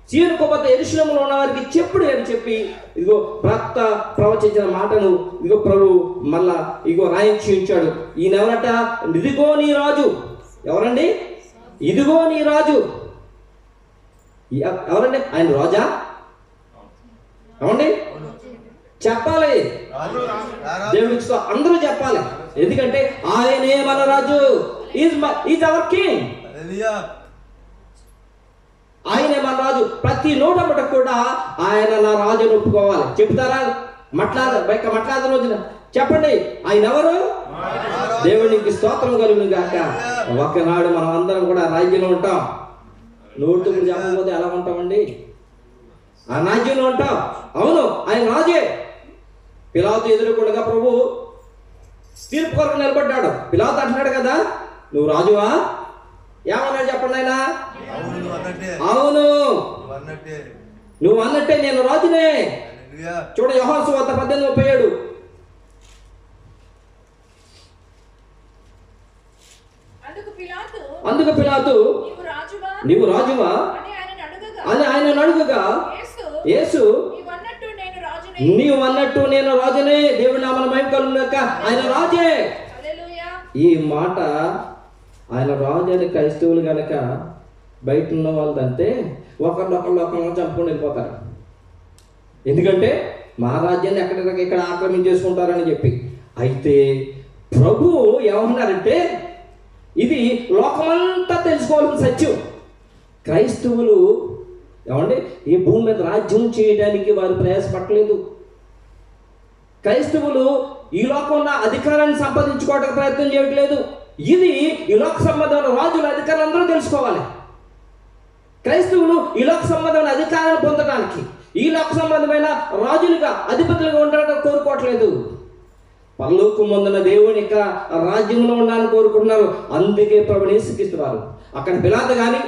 సీయోను కుమార్తె యెరూషలేములో ఉన్న వారికి చెప్పుడు అని చెప్పి, ఇదిగో ప్రవక్త ప్రవచించిన మాటను ఇదిగో ప్రభు మళ్ళా ఇదిగో రాయించి ఉంచాడు. ఈయన ఎవరట? ఇదిగో నీ రాజు. ఎవరండి? ఇదిగో నీ రాజు. ఎవరండి? ఆయన రాజా? ఏమండి? చెప్పాలి, దేవుడికి అందరూ చెప్పాలి. ఎందుకంటే ఆయనే మన రాజు. Is our king. ఆయనే మన రాజు. ప్రతి నోట కూడా ఆయన నా రాజుని ఒప్పుకోవాలి. చెప్తారా? మాట్లాడే రోజున చెప్పండి, ఆయన ఎవరు? దేవునికి స్తోత్రం కలుగును గాక. ఒకనాడు మనం అందరం కూడా రాజ్యంలో ఉంటాం. నోటుకు చెప్పకపోతే ఎలా ఉంటామండి? ఆ రాజ్యంలో ఉంటాం. అవును, ఆయన రాజే. పిలాతు ఎదురుకుండా ప్రభు తీర్పు కొరకు నిలబడ్డాడు. పిలాతు అంటున్నాడు కదా, నువ్వు రాజువా? ఏమన్నాడు చెప్పండి ఆయన? అవును, నువ్వు అన్నట్టే నేను రాజునే. చూడ యోహాను సువార్త 18:37 అందుకు పిలాతు నీవు రాజువా అని ఆయన అడుగగా యేసు నీవు అన్నట్టు నేను రాజునే. దేవుడి నామమున మహిమ కలుగును గాక. ఆయన రాజే. ఈ మాట ఆయన రాజు అని క్రైస్తవులు గనక బయట ఉన్న వాళ్ళంటే ఒకరినొకరు చంపుకొని వెళ్ళిపోతారు. ఎందుకంటే మా రాజ్యాన్ని ఎక్కడ ఆక్రమించేసుకుంటారని చెప్పి. అయితే ప్రభు ఏమన్నారంటే ఇది లోకమంతా తెలుసుకోవాల్సిన సత్యం. క్రైస్తవులు ఏమంటే ఈ భూమి మీద రాజ్యం చేయడానికి వారు ప్రయాసపడలేదు. క్రైస్తవులు ఈ లోకంలో అధికారాన్ని సంపాదించుకోవడానికి ప్రయత్నం చేయట్లేదు. ఇది ఈ లోక సంబంధమైన రాజుల అధికారులు అందరూ తెలుసుకోవాలి. క్రైస్తవులు ఈ లోక సంబంధమైన అధికారాన్ని పొందడానికి, ఈ లోక సంబంధమైన రాజులుగా అధిపతులుగా ఉండడానికి కోరుకోవట్లేదు. పరలోకమందున్న దేవుని యొక్క రాజ్యంలో ఉండాలని కోరుకుంటున్నారు. అందుకే ప్రభువుని యేసుక్రీస్తువారు అక్కడ పిలాతు కానీ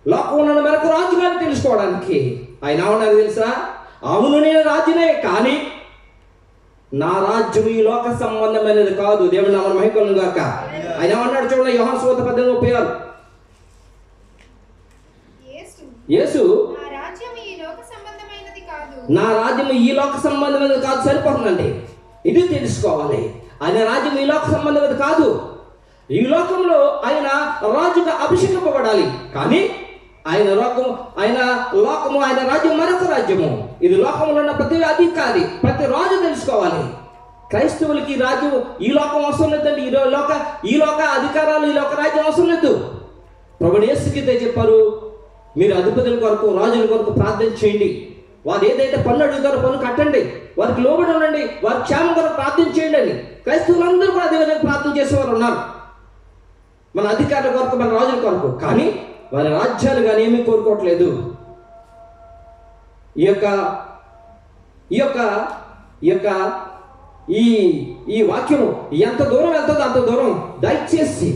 లోకంలో మరొక రాజు కానీ తెలుసుకోవడానికి ఆయన ఏమన్నారు తెలుసా? అవును, నేను రాజునే, కానీ నా రాజ్యం ఈ లోక సంబంధమైనది కాదు. దేవుని నామమున మహిమ కలుగును గాక. ఆయన ఏమన్నాడు చూడండి, యోహాను సువార్త 18:36. యేసు నా రాజ్యం ఈ లోక సంబంధమైనది కాదు. సరిపోతుందండి, ఇది తెలుసుకోవాలి. ఆయన రాజ్యం ఈ లోక సంబంధమైనది కాదు. ఈ లోకంలో ఆయన రాజుగా అభిషేకింపబడాలి, కానీ ఆయన లోకము ఆయన రాజ్యం మరొక రాజ్యము. ఇది లోకంలో ఉన్న ప్రతి అధికారి, ప్రతి రాజు తెలుసుకోవాలి. క్రైస్తవులకి ఈ రాజ్యం ఈ లోకం అవసరం లేదండి. ఈ లోక అధికారాలు, ఈ లోక రాజ్యం అవసరం లేదు. ప్రభువు యేసుక్రీస్తు చెప్పారు, మీరు అధిపతుల కొరకు, రాజుల కొరకు ప్రార్థన చేయండి. వారు ఏదైతే పన్ను అడుగుతారో పన్ను కట్టండి, వారికి లోబడి ఉండండి, వారి క్షేమం కొరకు ప్రార్థన చేయండి అని. క్రైస్తవులందరూ కూడా అదే విధంగా ప్రార్థన చేసేవారు ఉన్నారు, మన అధికారుల కొరకు, మన రాజుల కొరకు. కానీ వారి రాజ్యాలు కానీ ఏమీ కోరుకోవట్లేదు. ఈ వాక్యము ఎంత దూరం వెళ్తుందో అంత దూరం దయచేసి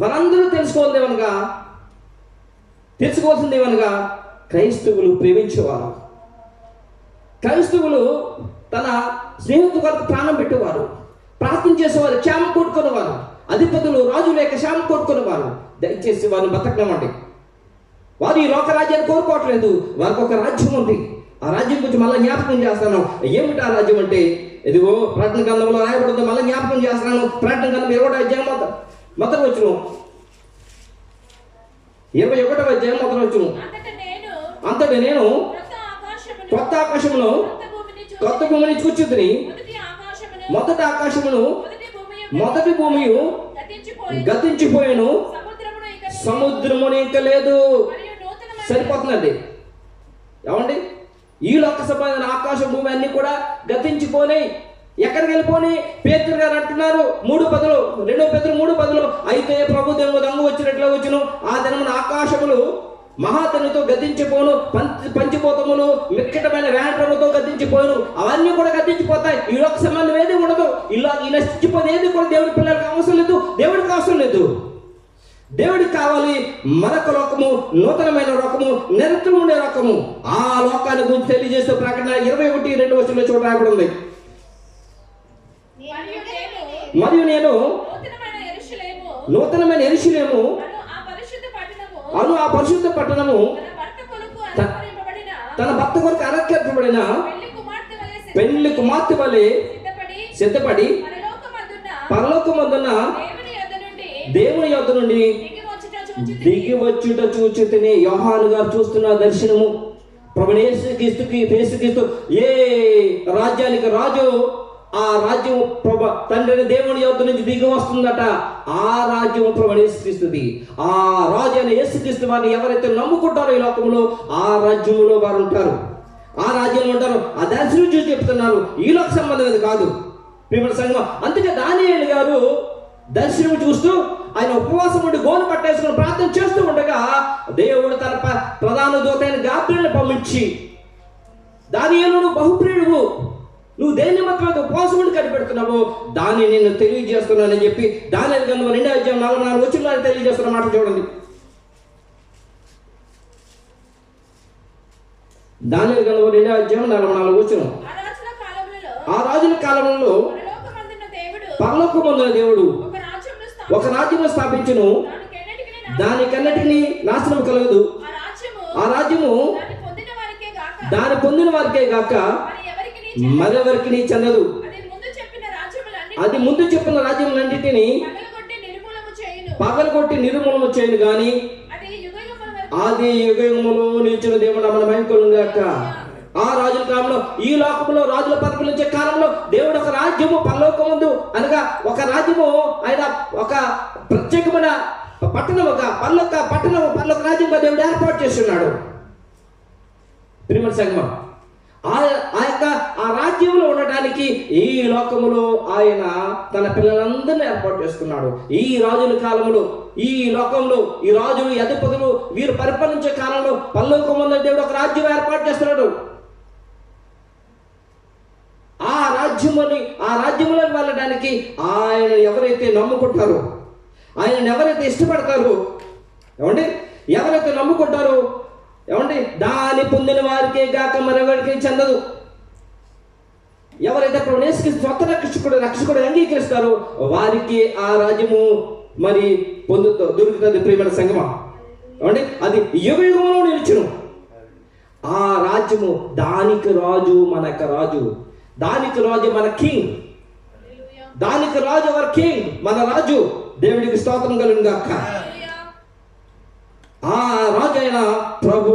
వారందరూ తెలుసుకోవాల్సింది ఏమనగా క్రైస్తవులు ప్రేమించేవారు, క్రైస్తవులు తన స్నేహితుల కొరకు ప్రాణం పెట్టేవారు, ప్రార్థన చేసేవారు, క్షేమం కోరుకునేవారు. అధిపతులు, రాజుల యొక్క క్షేమం కోరుకునేవారు. దయచేసి వారిని బతకనివ్వండి. వారు ఈ లోక రాజ్యాన్ని కోరుకోవట్లేదు. వారికి ఒక రాజ్యం ఉంది. ఆ రాజ్యం గురించి మళ్ళీ జ్ఞాపకం చేస్తాను. ఏమిటి ఆ రాజ్యం అంటే, ఇదిగో ప్రకటన గ్రంథంలో రాయబడుతుంది. మళ్ళీ జ్ఞాపకం చేస్తున్నాను. ప్రకటన గ్రంథం 21వ అధ్యాయం మొదటి వచనం, 21వ అధ్యాయం మొదటి వచనం. అంతటి నేను కొత్త ఆకాశమును కొత్త భూమిని చూచుదుని. మొదటి ఆకాశమును మొదటి భూమి గతించిపోయాను, సముద్రమును ఇంకా లేదు. సరిపోతుందండి. ఏమండి, ఈ లోక సంబంధమైన ఆకాశం, భూమి అన్ని కూడా గతించిపోయి ఎక్కడికి వెళ్ళిపోయి పేతురు గారు అంటున్నారు 3:10, 2 పేతురు 3:10, అయితే ప్రభు దేవుడు దొంగ వచ్చినట్లు వచ్చును. ఆ దినమున ఆకాశములు మహాతనితో గతించిపోను, పంచిపోతములు మిక్కటమైన వేంట్రముతో గతించిపోను. అవన్నీ కూడా గతించిపోతాయి. ఈ లోక సంబంధం ఏది ఉండదు. ఇలా ఈ నశించిపోతే ఏది కూడా దేవుడి పిల్లలకి అవసరం లేదు, దేవుడికి అవసరం లేదు. దేవుడికి కావాలి మరొక లోకము, నూతనమైన లోకము, నిరంతరం ఉండే లోకము. ఆ లోకాన్ని గురించి తెలియజేస్తూ ప్రకటన 21:2 చూడ రాయబడి ఉంది. మరియు నేను నూతనమైన యెరూషలేము అను ఆ పరిశుద్ధ పట్టణము తన భర్త కొరకు అలంకరించబడిన పెళ్లి కుమార్తె వలె సిద్ధపడి పరలోకమందున్న దేవుని యొద్ద నుండి దిగి వచ్చుట చూచితిని. యోహాను గారు చూస్తున్న దర్శనము ప్రభువు యేసుక్రీస్తు ఏ రాజ్యానికి రాజు, ఆ రాజ్యం తండ్రి దేవుని యొద్ద నుంచి దిగి వస్తుందట. ఆ రాజ్యం ప్రభువు యేసుక్రీస్తుది. ఆ రాజు అయిన యేసుక్రీస్తు వారిని ఎవరైతే నమ్ముకుంటారో ఈ లోకంలో, ఆ రాజ్యంలో వారు ఉంటారు, ఆ రాజ్యంలో ఉంటారు. ఆ దర్శనం చూసి చెప్తున్నారు, ఈ లోక సంబంధం కాదు ప్రియమైన సంఘం. అందుకే దానియేలు గారు దర్శనం చూస్తూ ఆయన ఉపవాసం ఉండి గోను పట్టేసుకుని ప్రార్థన చేస్తూ ఉండగా దేవుడు తన ప్రధాన దూత అయిన గాబ్రియల్ని పంపించి, దానియేలు నువ్వు బహుప్రియుడువు, నువ్వు దేని నిమిత్తమైతే ఉపవాసం ఉండి కనిపెడుతున్నావు దాన్ని నేను తెలియజేస్తున్నానని చెప్పి దానియేలు గ్రంథం 2వ అధ్యాయం 44 వచనాలు తెలియజేస్తున్న మాట చూడండి. దానియేలు గ్రంథం 2వ అధ్యాయం 44 వచనం. ఆ రాజుల కాలంలో పరలోకమందున్న దేవుడు ఒక రాజ్యము స్థాపించును, దానికన్నిటికీ నాశనం కలగదు. ఆ రాజ్యము దాని పొందిన వారికే గాక మరెవరికి చెందదు. అది ముందు చెప్పిన రాజ్యములన్నిటిని పగలగొట్టి నిర్మూలన చేయను గాని అది యుగములో నిలిచిన దేవుడు మన మహిమకలును గాక. ఆ రాజుల కాలంలో, ఈ లోకంలో రాజుల పరిపాలించే కాలంలో దేవుడు ఒక రాజ్యము పరలోకమందు అనగా ఒక రాజ్యము, ఆయన ఒక ప్రత్యేకమైన పట్టణం, ఒక పరలోక రాజ్యంగా దేవుడు ఏర్పాటు చేస్తున్నాడు. ప్రియమైన సంఘం, ఆ రాజ్యంలో ఉండటానికి ఈ లోకములో ఆయన తన పిల్లలందరినీ ఏర్పాటు చేసుకున్నాడు. ఈ రాజుల కాలంలో, ఈ లోకంలో ఈ రాజులు, అధిపతులు వీరు పరిపాలించే కాలంలో పరలోకమందు దేవుడు ఒక రాజ్యం ఏర్పాటు చేస్తున్నాడు. ఆ ఆ రాజ్యములోకి వెళ్ళడానికి ఆయన ఎవరైతే నమ్ముకుంటారో, ఆయన ఎవరైతే ఇష్టపడతారో, ఏమండి, ఎవరైతే నమ్ముకుంటారో, ఏమండి, దాన్ని పొందిన వారికే గాక మరెవరికి చెందదు. ఎవరైతే ప్రభువుని స్వత రక్షకుడు అంగీకరిస్తారో వారికి ఆ రాజ్యము మరి దొరుకుతుంది. ప్రియమైన సంగమా, ఏమండి, అది యుగయుగంలో నిలుచును. ఆ రాజ్యము, దానికి రాజు మనక రాజు, దానికి రాజు మన కింగ్, దానికి రాజు అవర్ కింగ్, మన రాజు. దేవుడికి స్తోత్రం కలుగును గాక. ఆ రాజు అయిన ప్రభు,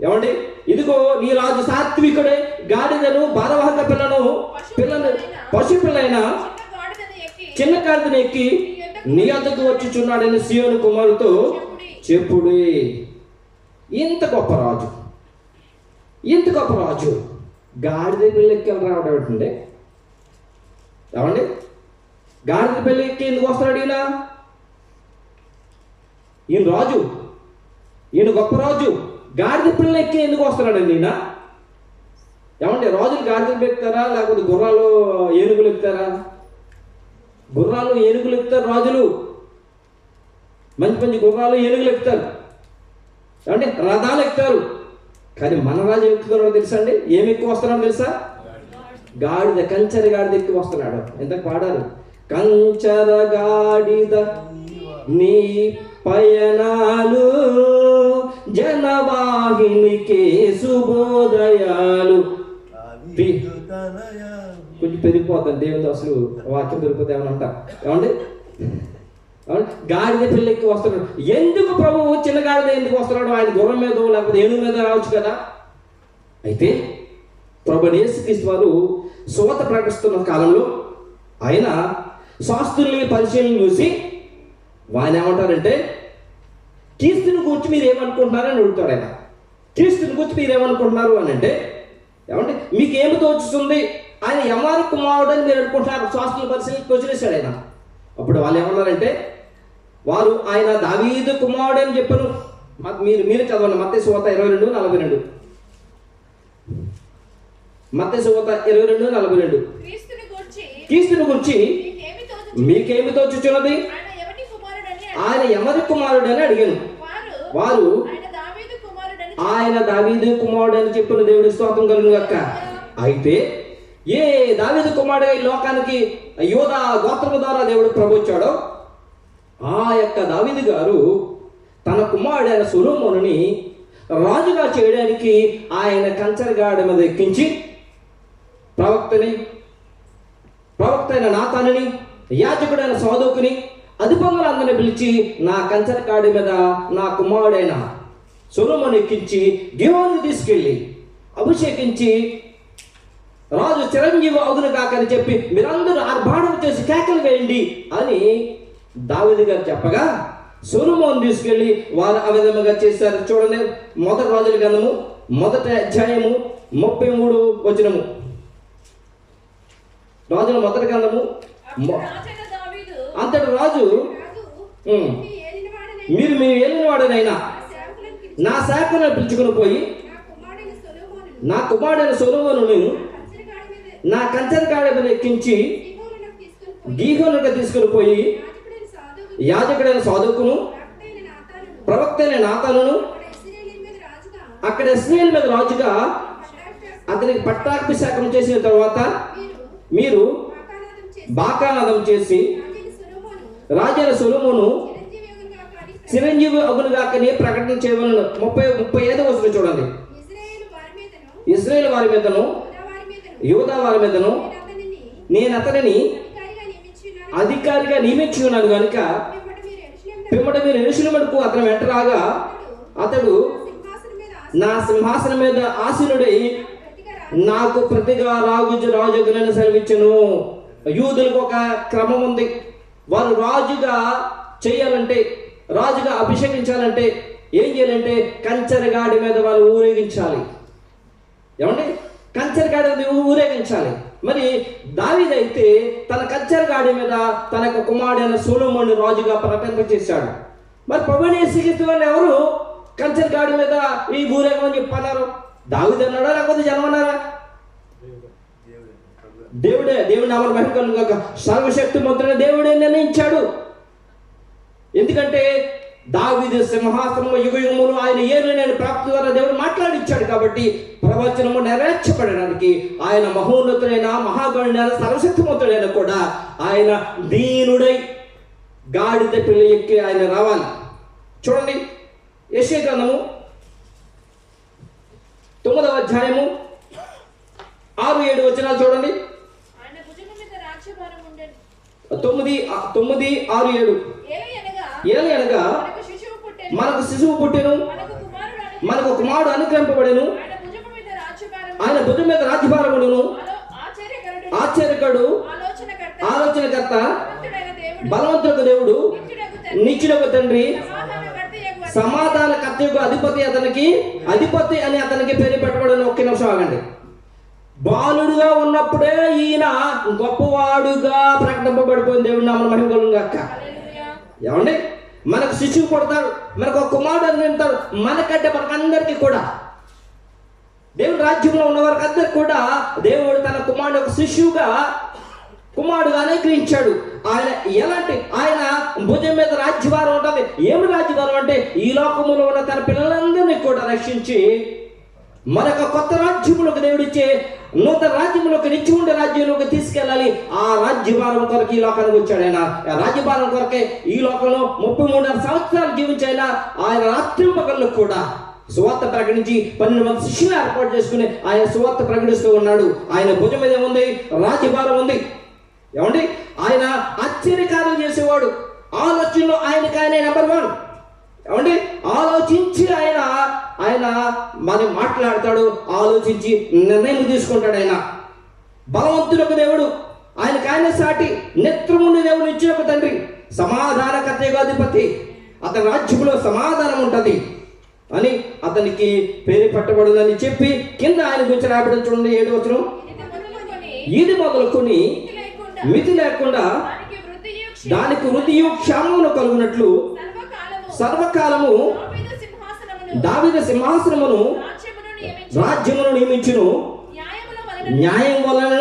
ఏమండి, ఇదిగో నీ రాజు సాత్వికుడే, గాడిదను భారవాహక పిల్లను పశు పిల్లైన చిన్న గాడిదను ఎక్కి నీ వద్దకు వచ్చుచున్నాడని సీయోను కుమారుతో చెప్పుడే. ఇంత గొప్ప రాజు, ఇంత గొప్ప రాజు గాడిద పిల్ల ఎక్కి రావడం ఏంటండి? ఏమండి, గాడిద పిల్ల ఎక్కి ఎందుకు వస్తున్నాడు ఈయన రాజు, ఈయన గొప్ప రాజు. గాడిద పిల్ల ఎక్కి ఎందుకు వస్తున్నాడండి ఈయన? ఏమండి, రాజులు గాడిదలు ఎక్కుతారా, లేకపోతే గుర్రాలు ఏనుగులు ఎక్కుతారా? గుర్రాలు ఏనుగులు ఎక్కుతారు రాజులు, మంచి మంచి గుర్రాలు ఏనుగులు ఎక్కుతారు, ఏమంటే రథాలు ఎక్కుతారు. కానీ మన రాజు ఎక్కుతున్నాడో తెలుసా అండి? ఏమి ఎక్కువ వస్తున్నాడో తెలుసా? గాడిద, కంచర గాడిద ఎక్కువ వస్తున్నాడు. ఎంత పాడారు, కంచర గాడిద నీ పయనాలు జనవాహినికే శుభోదయాలు. కొంచెం పెరిగిపోతాను దేవుని అసలు వాక్యం పెరిగిపోతే ఏమనంట. ఏమండి, గాడిద పిల్లకి వస్తున్నాడు. ఎందుకు ప్రభువు చిన్న గాడిద ఎందుకు వస్తున్నాడు? ఆయన గుర్రం మీద లేకపోతే ఏనుగు మీద రావచ్చు కదా. అయితే ప్రభువైన యేసుక్రీస్తు వారు సువార్త ప్రకటిస్తున్న కాలంలో ఆయన శాస్త్రుల్ని పరిశీలన చూసి ఆయన ఏమంటారంటే, క్రీస్తుని గురించి మీరు ఏమనుకుంటున్నారని అడుగుతాడు ఆయన. క్రీస్తుని గురించి మీరు ఏమనుకుంటున్నారు అని అంటే, ఏమంటే మీకు ఏమి తోచుతుంది? ఆయన ఎవరి కుమారుడు అని మీరు అనుకుంటున్నారు? శాస్త్రుల పరిశీలన క్వశ్చన్ ఆయన. అప్పుడు వాళ్ళు ఏమన్నారంటే, వారు ఆయన దావీదు కుమారుడు అని చెప్పాను. మీరు చదవండి, మత్తయి సువార్త 22:42. మత్తయి సువార్త 22:42. క్రీస్తుని గురించి మీకేమి తోచుచున్నది? ఆయన ఎవరి కుమారుడు అని అడిగాను. వారు ఆయన దావీదు కుమారుడు అని చెప్పిన దేవుడి స్తోత్రం కలుగును గాక. అయితే ఏ దావీదు కుమారుడు ఈ లోకానికి యోధా గోత్రము ద్వారా దేవుడు ప్రభుత్వాడో, ఆ యొక్క దావీదు గారు తన కుమారుడైన సొలొమోనుని రాజుగా చేయడానికి ఆయన కంచరగాడ మీద ఎక్కించి ప్రవక్త అయిన నాతానుని, యాజకుడైన సాదోకుని, అధిపతులందరిని పిలిచి నా కంచరగాడి మీద నా కుమారుడైన సొలొమోను ఎక్కించి గిహోనుకు తీసుకెళ్ళి అభిషేకించి రాజు చిరంజీవి అగును కాకని చెప్పి మీరందరూ ఆర్భాటం చేసి కేకలు వేయండి అని దావీదు గారు చెప్పగా సొలొమోను తీసుకెళ్ళి వారు ఆ విధముగా చేశారు. చూడండి, మొదటి రాజుల గ్రంథము 1వ అధ్యాయము 33 రాజుల మొదటి గ్రంథము. అంతటి రాజు, మీరు మీ ఏలినవాడనైనా నా సేవకుని పిలుచుకుని పోయి నా కుమారుడైన సొలొమోనును నా కంచరగాడి మీద ఎక్కించి గీహోనుకు తీసుకుని పోయి యాజకుడైన సాదోకును, ప్రవక్త అయిన నాతానును అక్కడ ఇశ్రాయేలు మీద రాజుగా అతనికి పట్టాభిషేకం చేసిన తర్వాత మీరు బాకానాదం చేసి రాజైన సొలొమోను చిరంజీవి అగునుగాకని ప్రకటన చేయవలను. 35వ వచనం చూడండి. ఇశ్రాయేలు వారి మీదను యూదా వారి మీదను నేను అతనిని అధికారిగా నియమించి ఉన్నాను కనుక పిమ్మట మీరు యెరూషలేముకు అతను వెంట రాగా అతడు నా సింహాసనం మీద ఆసీనుడై నాకు ప్రతిగా రాజుగునని సెలవిచ్చును. యూదులకు ఒక క్రమం ఉంది. వారు రాజుగా చేయాలంటే, రాజుగా అభిషేకించాలంటే ఏం చేయాలంటే కంచరగాడి మీద వాళ్ళు ఊరేగించాలి. ఏమండి, కంచరగాడి మీద ఊరేగించాలి. మరి దావీదు అయితే తన కంచరగాడి మీద తన యొక్క కుమారుడైన సొలొమోను రాజుగా ప్రకటింపచేశాడు. మరి ప్రభువైన యేసుక్రీస్తు వారిని ఎవరు కంచరగాడి మీద ఈ ఊరేగమని చెప్పన్నారు? దావీదు అన్నాడా లేకపోతే జనం అన్నారా? దేవుడి నామమున మహిమ కలుగును గాక. సర్వశక్తిమంతుడైన దేవుడే నిర్ణయించాడు. ఎందుకంటే దావీదు సింహాసనము యుగయుగములు ఆయన ఏలునైన ప్రాప్తి ద్వారా దేవుడు మాట్లాడిచ్చాడు కాబట్టి ప్రవచనము నెరవేర్చబడడానికి ఆయన మహోన్నతుడైన మహాగణుడైన సర్వశక్తిమంతుడైన కూడా ఆయన దీనుడై గాడిద పిల్ల ఎక్కి ఆయన రావాలి. చూడండి యెషయా గ్రంథము 9వ అధ్యాయము 6-7 వచనాలు చూడండి. 9:6-7 ఏలయనగా మనకు శిశువు పుట్టెను, మనకు కుమారుడు అనుగ్రహింపబడెను, ఆయన భుజం మీద రాజ్యభారమును. ఆశ్చర్యకరుడు, ఆలోచనకర్త, బలవంతుడకు దేవుడు, నిత్యుడకు తండ్రి, సమాధానకర్తయకు అధిపతి అధిపతి అని అతనికి పేరు పెట్టబడిన. ఒక్క నిమిషం ఆగండి. బాలుడుగా ఉన్నప్పుడే ఈయన గొప్పవాడుగా ప్రకటింపబడిపోయింది. దేవుడి నామమున మహిమ కలుగును గాక. ఏమండి, మనకు శిశువు పుడతాడు, మనకు ఒక కుమారుడు అనుగ్రహిస్తాడు. మనకంటే మనకందరికీ కూడా దేవుని రాజ్యంలో ఉన్న వారికి అందరికి కూడా దేవుడు తన కుమారుడు ఒక శిశువుగా కుమారుడుగా అనుగ్రహించాడు. ఆయన ఎలాంటి, ఆయన భుజం మీద రాజ్యభారం ఉంటుంది. ఏమి రాజ్యభారం అంటే ఈ లోకములో ఉన్న తన పిల్లలందరినీ కూడా రక్షించి మరొక కొత్త రాజ్యములకు దేవుడిచ్చే నూతన రాజ్యములకు, నిత్య ఉండే రాజ్యంలోకి తీసుకెళ్ళాలి. ఆ రాజ్యభారం కొరకు ఈ లోకానికి వచ్చాడు. ఆయన ఆ రాజ్యభారం కొరకే ఈ లోకంలో 33 సంవత్సరాలు జీవించైనా ఆయన రాత్రింపగల్లో కూడా సువార్త ప్రకటించి 12 మంది శిష్యులు ఏర్పాటు చేసుకుని ఆయన సువార్త ప్రకటిస్తూ ఉన్నాడు. ఆయన భుజం మీద ఏముంది? రాజ్యభారం ఉంది. ఏమండి, ఆయన ఆశ్చర్యకార్యం చేసేవాడు. ఆలోచనలో ఆయన నెంబర్ 1. ఏమండి, ఆలోచించి ఆయన మరి మాట్లాడతాడు, ఆలోచించి నిర్ణయం తీసుకుంటాడు. ఆయన బలవంతులకు దేవుడు, ఆయన సాటి, నేత్రముండి దేవుడు, నిత్యుడకు తండ్రి, సమాధానకర్తయకు అధిపతి, అతని రాజ్యంలో సమాధానం ఉంటుంది అని అతనికి పేరు పెట్టబడుదని చెప్పి కింద ఆయన గురించి రాబడి. చూడండి 7వ వచనం. ఇది మొదలుకొని మితి లేకుండా దానికి వృద్ధియు క్షేమమును కలుగునట్లు సర్వకాలము దావీదు సింహాసనమును రాజ్యమును నియమించును. న్యాయం వలన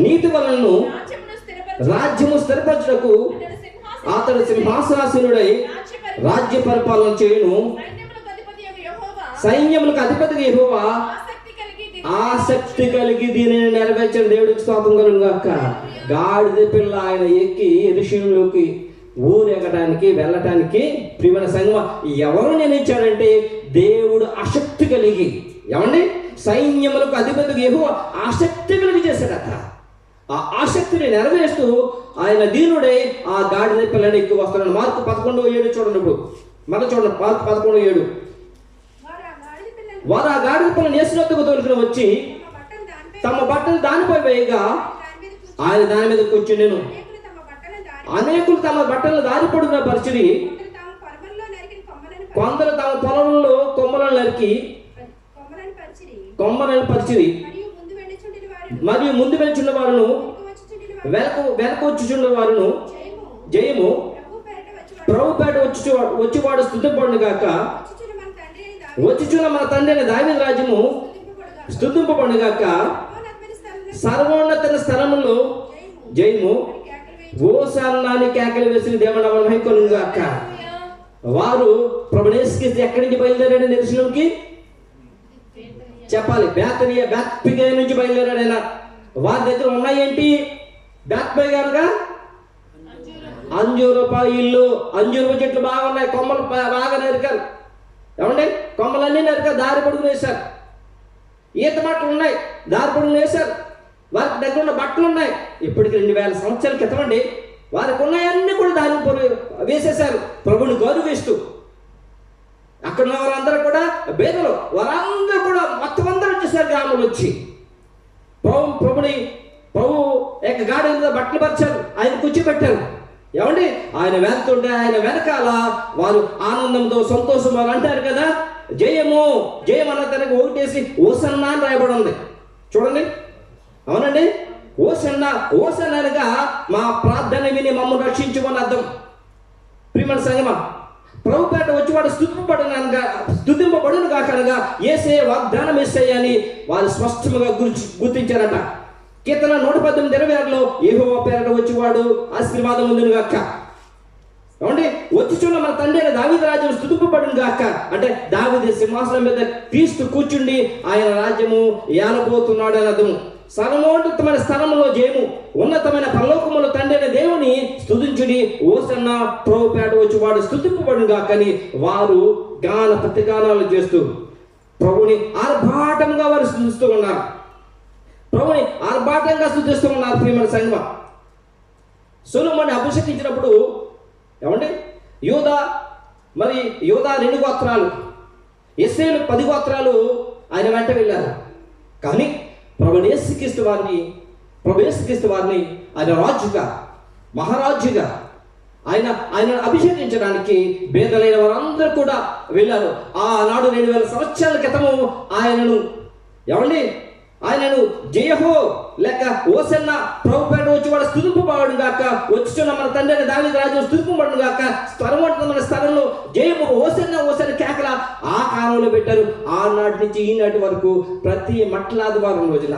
నీతి వలన రాజ్యము స్థిరపరచుటకు అతడు సింహాసనాసీనుడై రాజ్య పరిపాలన చేయును. సైన్యములకు అధిపతి యెహోవా ఆసక్తి కలిగి దీనిని నెరవేర్చిన. దేవుడికి స్తోత్రం కలుగును గాక. గాడిద పిల్ల ఆయన ఎక్కి యెరూషలేములోకి ఊరెగటానికి వెళ్ళటానికి ప్రియమైన సంగమా ఎవరు నిర్ణయించాడంటే దేవుడు ఆసక్తి కలిగి. ఏమండి, సైన్యములకు అధిపతి యెహోవా ఆసక్తి కలిగి చేశాడట. ఆ ఆసక్తిని నెరవేరుస్తూ ఆయన దీనుడై ఆ గాడిద పిల్లని ఎక్కువ వస్తున్నాడు. మార్కు 11:7 చూడండి. ఇప్పుడు మనం చూడండి, మార్కు 11:7. వారు ఆ గాడిద పిల్లని యేసునొద్దకు తోలుకుని వచ్చి తమ బట్టలు దానిపై వేయగా ఆయన దాని మీద కూర్చుండెను. అనేకులు తమ బట్టలను దారి పొడుగున పరిచిరి, కొందరు తమ పొలంలో కొమ్మలను నరికి పరిచిరి, మరియు ముందు వెళ్చున్న వారును వెనక వచ్చుచున్న వారును జయము ప్రభు పేట వచ్చివాడు స్తుతింపబడును గాక. వచ్చుచున్న మన తండ్రి అయిన దావీదు రాజ్యము స్తుతింపబడును గాక. సర్వోన్నత స్థలములో జయము ఓసన్నాని కేకలు వేసిన దేవుని నామమున మహిమ కలుగును గాక. వారు ప్రభువు యేసుక్రీస్తు ఎక్కడి నుంచి బయలుదేరాడు? యెరూషలేముకి చెప్పాలి. బేత్పగే నుంచి బయలుదేరాడు ఆయన. వారి దగ్గర ఉన్నాయేంటి? బేత్పగే కనుక అంజూరపు ఇల్లు, అంజూరపు చెట్లు బాగా ఉన్నాయి, కొమ్మలు బాగా నరికారు. ఏమండి, కొమ్మలన్నీ నరికారు, దారి పొడుగున వేశారు. ఈత బట్టలు ఉన్నాయి, దారి పొడుగున వేశారు. వారికి దగ్గర ఉన్న బట్టలు ఉన్నాయి. ఇప్పటికి 2000 సంవత్సరాల క్రితం అండి. వారికి ఉన్నాయన్నీ కూడా దారి పొడుగు వేసేశారు ప్రభుని గౌరవిస్తూ. అక్కడ ఉన్న వారందరూ కూడా బేదలు, వారందరూ కూడా మొత్తం అందరూ వచ్చేసారు. గ్రామంలో వచ్చి ప్రభు యొక్క గాడి మీద బట్టలు పరిచారు, ఆయన కూర్చోబెట్టారు. ఏమండి, ఆయన వెళ్తుంటే ఆయన వెనకాల వారు ఆనందంతో సంతోషం వారు అంటారు కదా, జయము జయం అన్న తనకు ఓటేసి ఓసన్నా అని రాయబడి ఉంది. చూడండి, అవునండి, ఓసన్నా అనగా మా ప్రార్థన విని మమ్మల్ని రక్షించమని అర్థం. ప్రియమైన సంగమా, ప్రభుపేట వచ్చి వాడు స్తుతింపబడును కాకనగా యేసే వాగ్దానం యేసయ్య అని వారు స్పష్టంగా గుర్తించారట. కీర్తన 118:26లో యెహోవా పేరట వచ్చేవాడు ఆశీర్వాదం ఉండును గాక. ఏమండి, వచ్చుచున్న మన తండ్రి అయిన దావీదు రాజ్యం స్తుతింపబడును గాక. అంటే దావీదు సింహాసనం మీద క్రీస్తు కూర్చుండి ఆయన రాజ్యము ఏలబోతున్నాడు అని అర్థము. సర్వోన్నతమైన స్థలంలో జయము, ఉన్నతమైన పరలోకములో తండ్రి అయిన దేవుని స్తుతించుడి. ఓసన్న ప్రభు పేరట వచ్చేవాడు స్తుతింపబడును గాక అని వారు గాన ప్రతిగానాలు చేస్తూ ప్రభుని ఆర్భాటంగా వారు స్తుతిస్తూ ఉన్నారు. ప్రభుని ఆర్భాటంగా స్తుతిస్తూ ఉన్నారు. ప్రియమైన సంఘం, సొలొమోనుని అభిషేకించినప్పుడు ఏమండి యూదా 2 గోత్రాలు, ఇశ్రాయేలు 10 గోత్రాలు ఆయన వెంట వెళ్ళారు. కానీ ప్రభు యేసుక్రీస్తు వారిని ఆయన రాజుగా, మహారాజుగా ఆయన అభిషేకించడానికి పేదలైన వారందరూ కూడా వెళ్ళారు. ఆనాడు 2000 సంవత్సరాల క్రితము ఆయనను జయహో లేక ఓసన్న ప్రభు పేరట వచ్చేవాడు స్తుతింపబడును గాక. వచ్చుచున్న మన తండ్రి అయిన దావీదు రాజ్యం స్తుతింపబడును గాక. స్థలవంతమైన స్థలంలో జయము ఓసన్న కేకల ఆ కాలంలో పెట్టారు. ఆనాటి నుంచి ఈనాటి వరకు ప్రతి మట్లాదివారం రోజున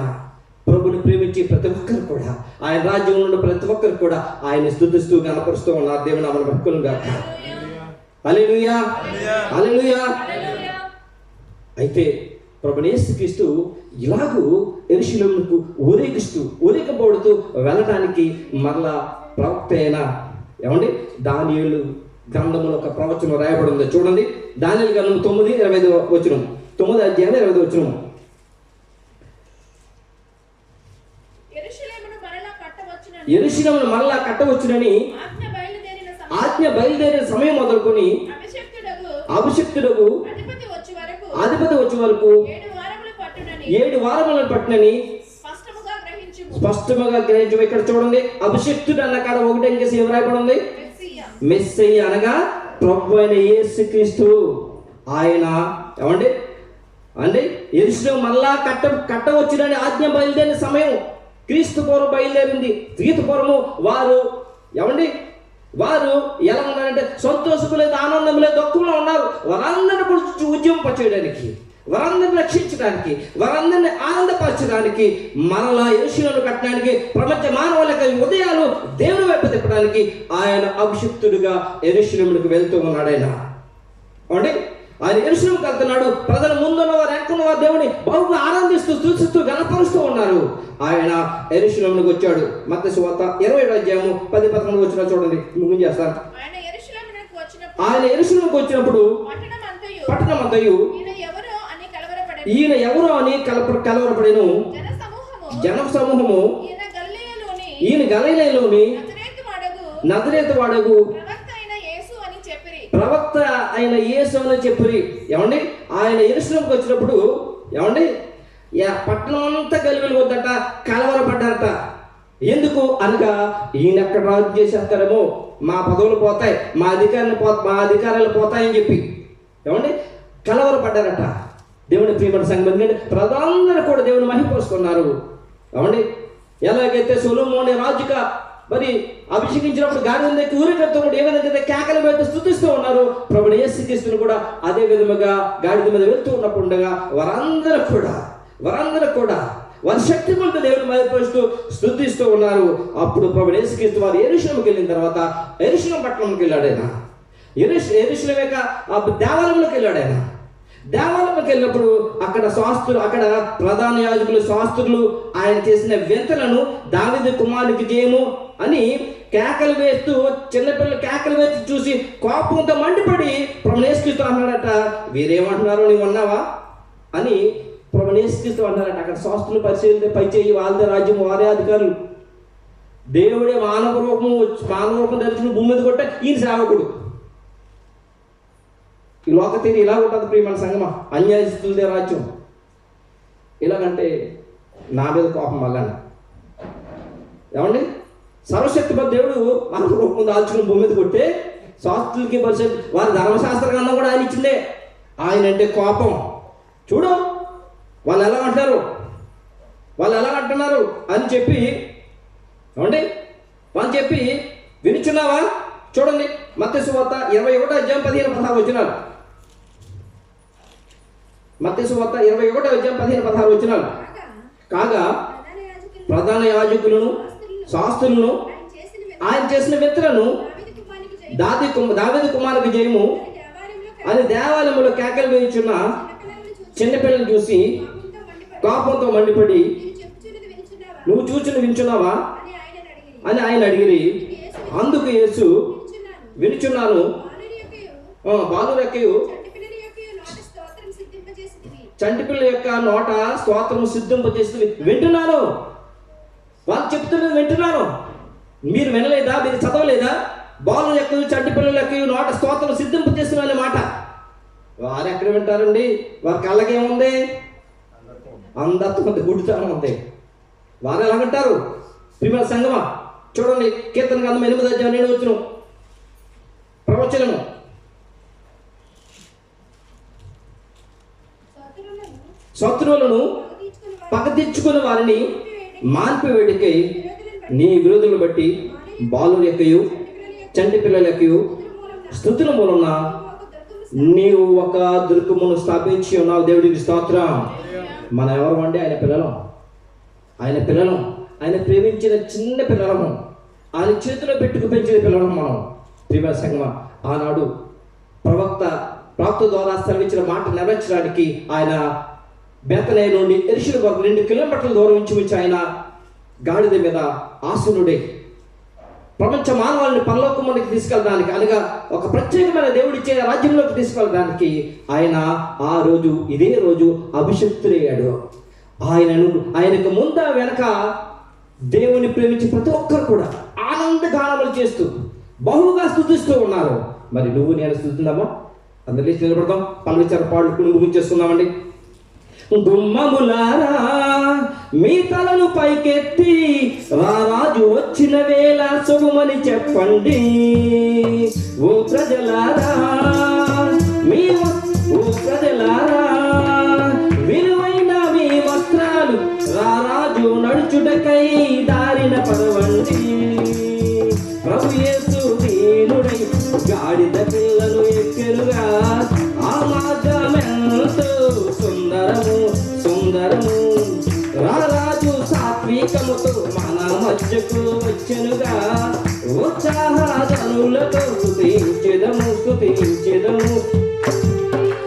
ప్రభుని ప్రేమించి ప్రతి ఒక్కరు కూడా, ఆయన రాజ్యంలో ఉన్న ప్రతి ఒక్కరు కూడా ఆయన స్తుతిస్తూ కనపరుస్తూ ఉన్నారు. దేవుని నామమున మహిమ గాక. హల్లెలూయా, హల్లెలూయా. అయితే ప్రభువైన యేసుక్రీస్తు ఇలాగూ యెరూషలేముకు ఊరేగబడుతూ వెళ్ళడానికి మరలా ప్రవక్త అయిన దానియేలు గ్రంథంలో ఒక ప్రవచనం రాయబడి ఉంది. చూడండి, దానియేలు గ్రంథం 9:25 9వ అధ్యాయం 25వ వచనం. యెరూషలేమును మరలా కట్టవచ్చునని ఆజ్ఞ బయలుదేరిన సమయం మొదలుకొని అభిషిక్తుడగు అధిపతి వచ్చే వరకు 7 వారములను పట్టునని స్పష్టముగా గ్రహించు. ఇక్కడ చూడండి, అభిషిక్తుడు అన్న కాడ ఒకటి ఇంకేసి ఏం రాయబడి ఉంది? మెస్సయ్య అనగా ప్రభు అయిన యేసుక్రీస్తు. ఆయన యెరూషలేము మళ్ళా కట్టవచ్చునని ఆజ్ఞ బయలుదేరిన సమయం క్రీస్తు పూర్వం బయలుదేరింది. క్రీస్తు పూర్వము వారు ఎలా ఉన్నారంటే సంతోషం లేదు, ఆనందం లేదు, దుఃఖంలో ఉన్నారు. వారందరిని గురించి ఉద్యమింపచేయడానికి, వారందరిని రక్షించడానికి, వారందరిని ఆనందపరచడానికి, మరలా యెరూషలేమును కట్టడానికి, ప్రపంచ మానవుల ఉదయాలు దేవుని వైపు తిప్పడానికి ఆయన అభిషిక్తుడుగా యెరూషలేమునకు వెళ్తూ ఉన్నాడు. ఆయన యెరూషలేముకు వెళ్తున్నాడు. ప్రజల ముందున్న వారు వెనుకున్న వారు దేవుని బహుగా ఆనందిస్తూ స్తుతిస్తూ గణపరుస్తూ ఉన్నారు. ఆయన యెరూషలేమునకు వచ్చాడు. మత్తయి సువార్త 27వ అధ్యాయము 10-11 వచ్చిన చూడండి, ముగింపు చేస్తాను. ఆయన యెరూషలేముకు వచ్చినప్పుడు పట్టణమంతయు ఈయన ఎవరో అని కలవరపడెను. జన సమూహము ఈయన గలిలయలోని నజరేతు వాడగు ప్రవక్త అయిన యేసు అని చెప్పి ఆయన యెరూషలేముకు వచ్చినప్పుడు పట్టణం అంతా గలిబిలి వద్దట, కలవరపడ్డారట. ఎందుకు అనగా ఈయన ఎక్కడ రాజు చేసేస్తారేమో, మా పదవులు పోతాయి, మా అధికారాలు పోతాయని చెప్పి కలవరపడ్డారట. దేవుని ప్రియమైన సంఘం, ప్రజలందరూ కూడా దేవుని మహిమపరుస్తున్నారు. ఎలాగైతే సొలొమోను రాజుగా అభిషేకించినప్పుడు గాడిద ఊరేగుతూ ఏ విధంగా కేకలు పెడుతూ స్తుతిస్తూ ఉన్నారు, ప్రభువైన యేసుక్రీస్తును కూడా అదే విధముగా గాడిద మీద వెళ్తూ ఉన్నప్పుడు వారందరూ కూడా వారి శక్తిమంతుడు దేవుని మహిమపరుస్తూ స్తుతిస్తూ ఉన్నారు. అప్పుడు ప్రభువైన యేసుక్రీస్తు వారు యెరూషలేముకి వెళ్ళిన తర్వాత యెరూషలేము పట్టణంకి వెళ్ళాడు. ఆయన యెరూషలేము యొక్క దేవాలయంలోకి వెళ్ళాడు. ఆయన దేవాలయంలోకి వెళ్ళినప్పుడు అక్కడ ప్రధాన యాజకులు, శాస్త్రులు ఆయన చేసిన వింతలను, దావీదు కుమారునికి జయము అని కేకలు వేస్తూ, చిన్నపిల్లలు కేకలు వేసి చూసి కోపంతో మండిపడి ప్రభువైన యేసుక్రీస్తు అన్నాడట, వీరేమంటున్నారు, నీవు ఉన్నావా అని ప్రభువైన యేసుక్రీస్తు అన్నారట. అక్కడ శాస్త్రులు పరిశీలన పైచేయి వాళ్ళ రాజ్యం, వారే అధికారులు. దేవుడే మానవ రూపం ధరించిన భూమి మీద కొట్టే ఈయన సేవకుడు. ఈ లోక తీరు ఇలా ఉంటుంది ప్రియమైన సంగమా, అన్యాయస్తులదే రాజ్యం. ఎలాగంటే నా మీద కోపం వల్ల సర్వశక్తిపతి దేవుడు మానవ రూపం దాల్చుకుని భూమి మీద కొట్టే శాస్త్రులకి పరిస్థితి, వారి ధర్మశాస్త్ర గ్రంథం కూడా ఆయన ఇచ్చిందే. ఆయన అంటే కోపం. చూడు వాళ్ళు ఎలా అంటున్నారు అని చెప్పి వాళ్ళు చెప్పి వినిచున్నావా? చూడండి, మత్తయి సువార్త 21వ అధ్యాయం 15-16 వచనాలు. మత్తయి సువార్త 21వ అధ్యాయం 15-16 వచనాలు. కాగా ప్రధాన యాజకులను శాస్త్రులను ఆయన చేసిన వ్యక్తులను దావీదు కుమారునికి జయము అని దేవాలయంలో కేకలు వేయుచున్న చిన్నపిల్లలను చూసి కోపంతో మండిపడి నువ్వు చూచుని వింటున్నావా అని ఆయన అడిగిరి. అందుకు యేసు వినుచున్నాను, బాలురెక్కయు చంటిపిల్ల యొక్క నోట స్తోత్రం సిద్ధింపజేసి వింటున్నాను. వాళ్ళు చెప్తున్నది వింటున్నాను. మీరు వినలేదా? మీరు చదవలేదా? బాలు ఎక్కయు చంటిపిల్లలు ఎక్కయు నోట స్తోత్రం సిద్ధింపజేసిన అనే మాట వారు ఎక్కడ వింటారండి? వారి కళ్ళకేముంది? అందరితో గుడితనం ఉంది. వారు ఎలా వింటారు? ప్రియమైన సంగమా, చూడండి, కీర్తన గ్రంథం 8:7 ప్రవచనము. శత్రువులను పగ తీర్చుకుని వారిని మాన్పివేడికై నీ విరోధులను బట్టి బాలుల యొక్కయు చంటి పిల్లల యొక్కయు స్తుతుల మూలన నీవు ఒక దుర్గమును స్థాపించి ఉన్నావు. దేవుడికి స్తోత్రం. మనం ఎవరు అండి? ఆయన పిల్లలం. ఆయన ప్రేమించిన చిన్న పిల్లలము. ఆయన చేతిలో పెట్టుకు పెంచిన పిల్లలం మనం. ప్రియమైన సంగమా, ఆనాడు ప్రవక్త ద్వారా సెలవిచ్చిన మాట నెరవేర్చడానికి ఆయన బేతలేహేము నుండి యెరూషలేము వరకు 2 కిలోమీటర్ల దూరం నుంచి ఆయన గాడిద మీద ఆసనుడై ప్రపంచ మానవాళిని పరలోకమునికి తీసుకెళ్ళడానికి, అనగా ఒక ప్రత్యేకమైన దేవుడిచ్చే రాజ్యంలోకి తీసుకెళ్ళడానికి ఆయన ఆ రోజు, ఇదే రోజు అభిషిక్తుడయ్యాడు. ఆయనకు ముందు వెనక దేవుని ప్రేమించి ప్రతి ఒక్కరు కూడా ఆనందగానములు చేస్తూ బహుగా స్తుతిస్తూ ఉన్నారు. మరి నువ్వు నేను స్తుతిద్దామా? అందరి లేచి నిలబడదాం. పల్లవిచార పాడుకుని ముగించేస్తున్నామండి. గుమ్మములారా మీ తలను పైకెత్తి రారాజు వచ్చిన వేళ శుభమని చెప్పండి. ఓ ప్రజలారా విలువైన మీ వస్త్రాలు రారాజు నడుచుటకై దారిన పడవండి. ప్రభు యేసు దీనుడై గాడిద పిల్లను ఎక్కెనుగా, ఆ మార్గమెంతో సుందరము రారాజు సాత్వికముతో మన మధ్యకు వచ్చెనుగా. ఉత్సాహధనులతో స్తుతించెదము.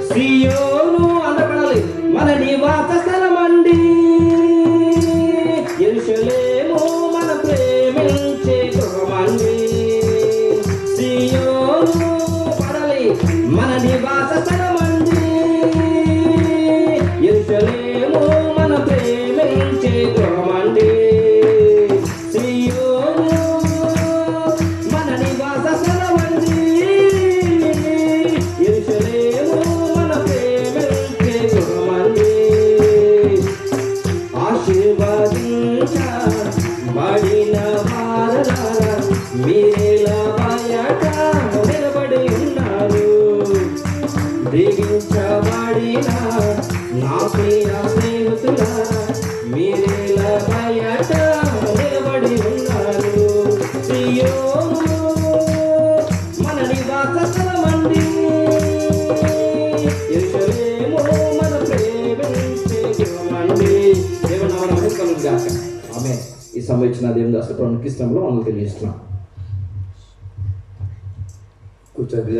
సియోను అనబడాలి మన నివాస స్థలమండి. యెరూషలేము మన ప్రేమించే గృహమండి. సియోను పడాలి మన నివాస స్థలమండి. యెరూషలేము మన ప్రేమించే గృహమండి. సియోను మన నివాస స్థలమండి. యెరూషలేము మన ప్రేమించే గృహమండి. ఆశీర్వదించబడిన వారలారా మీరేలా బయట నిలబడి ఉన్నారు. దీవించబడిన నా ప్రియ స్నేహితులారా మీరేలా బయట నిలబడి ఉన్నారు. సియోను మన నివాస స్థలమండి. యెరూషలేము మన ప్రేమించే గృహమండి. దేవుని నామమున మహిమ కలుగును గాక. ఆమేన్. ఈ సమయం ఇచ్చిన దేవుని దాసుడు ప్రభువుకి ఇష్టంలో మనకు తెలియజేస్తున్నాం. కూర్చోండి.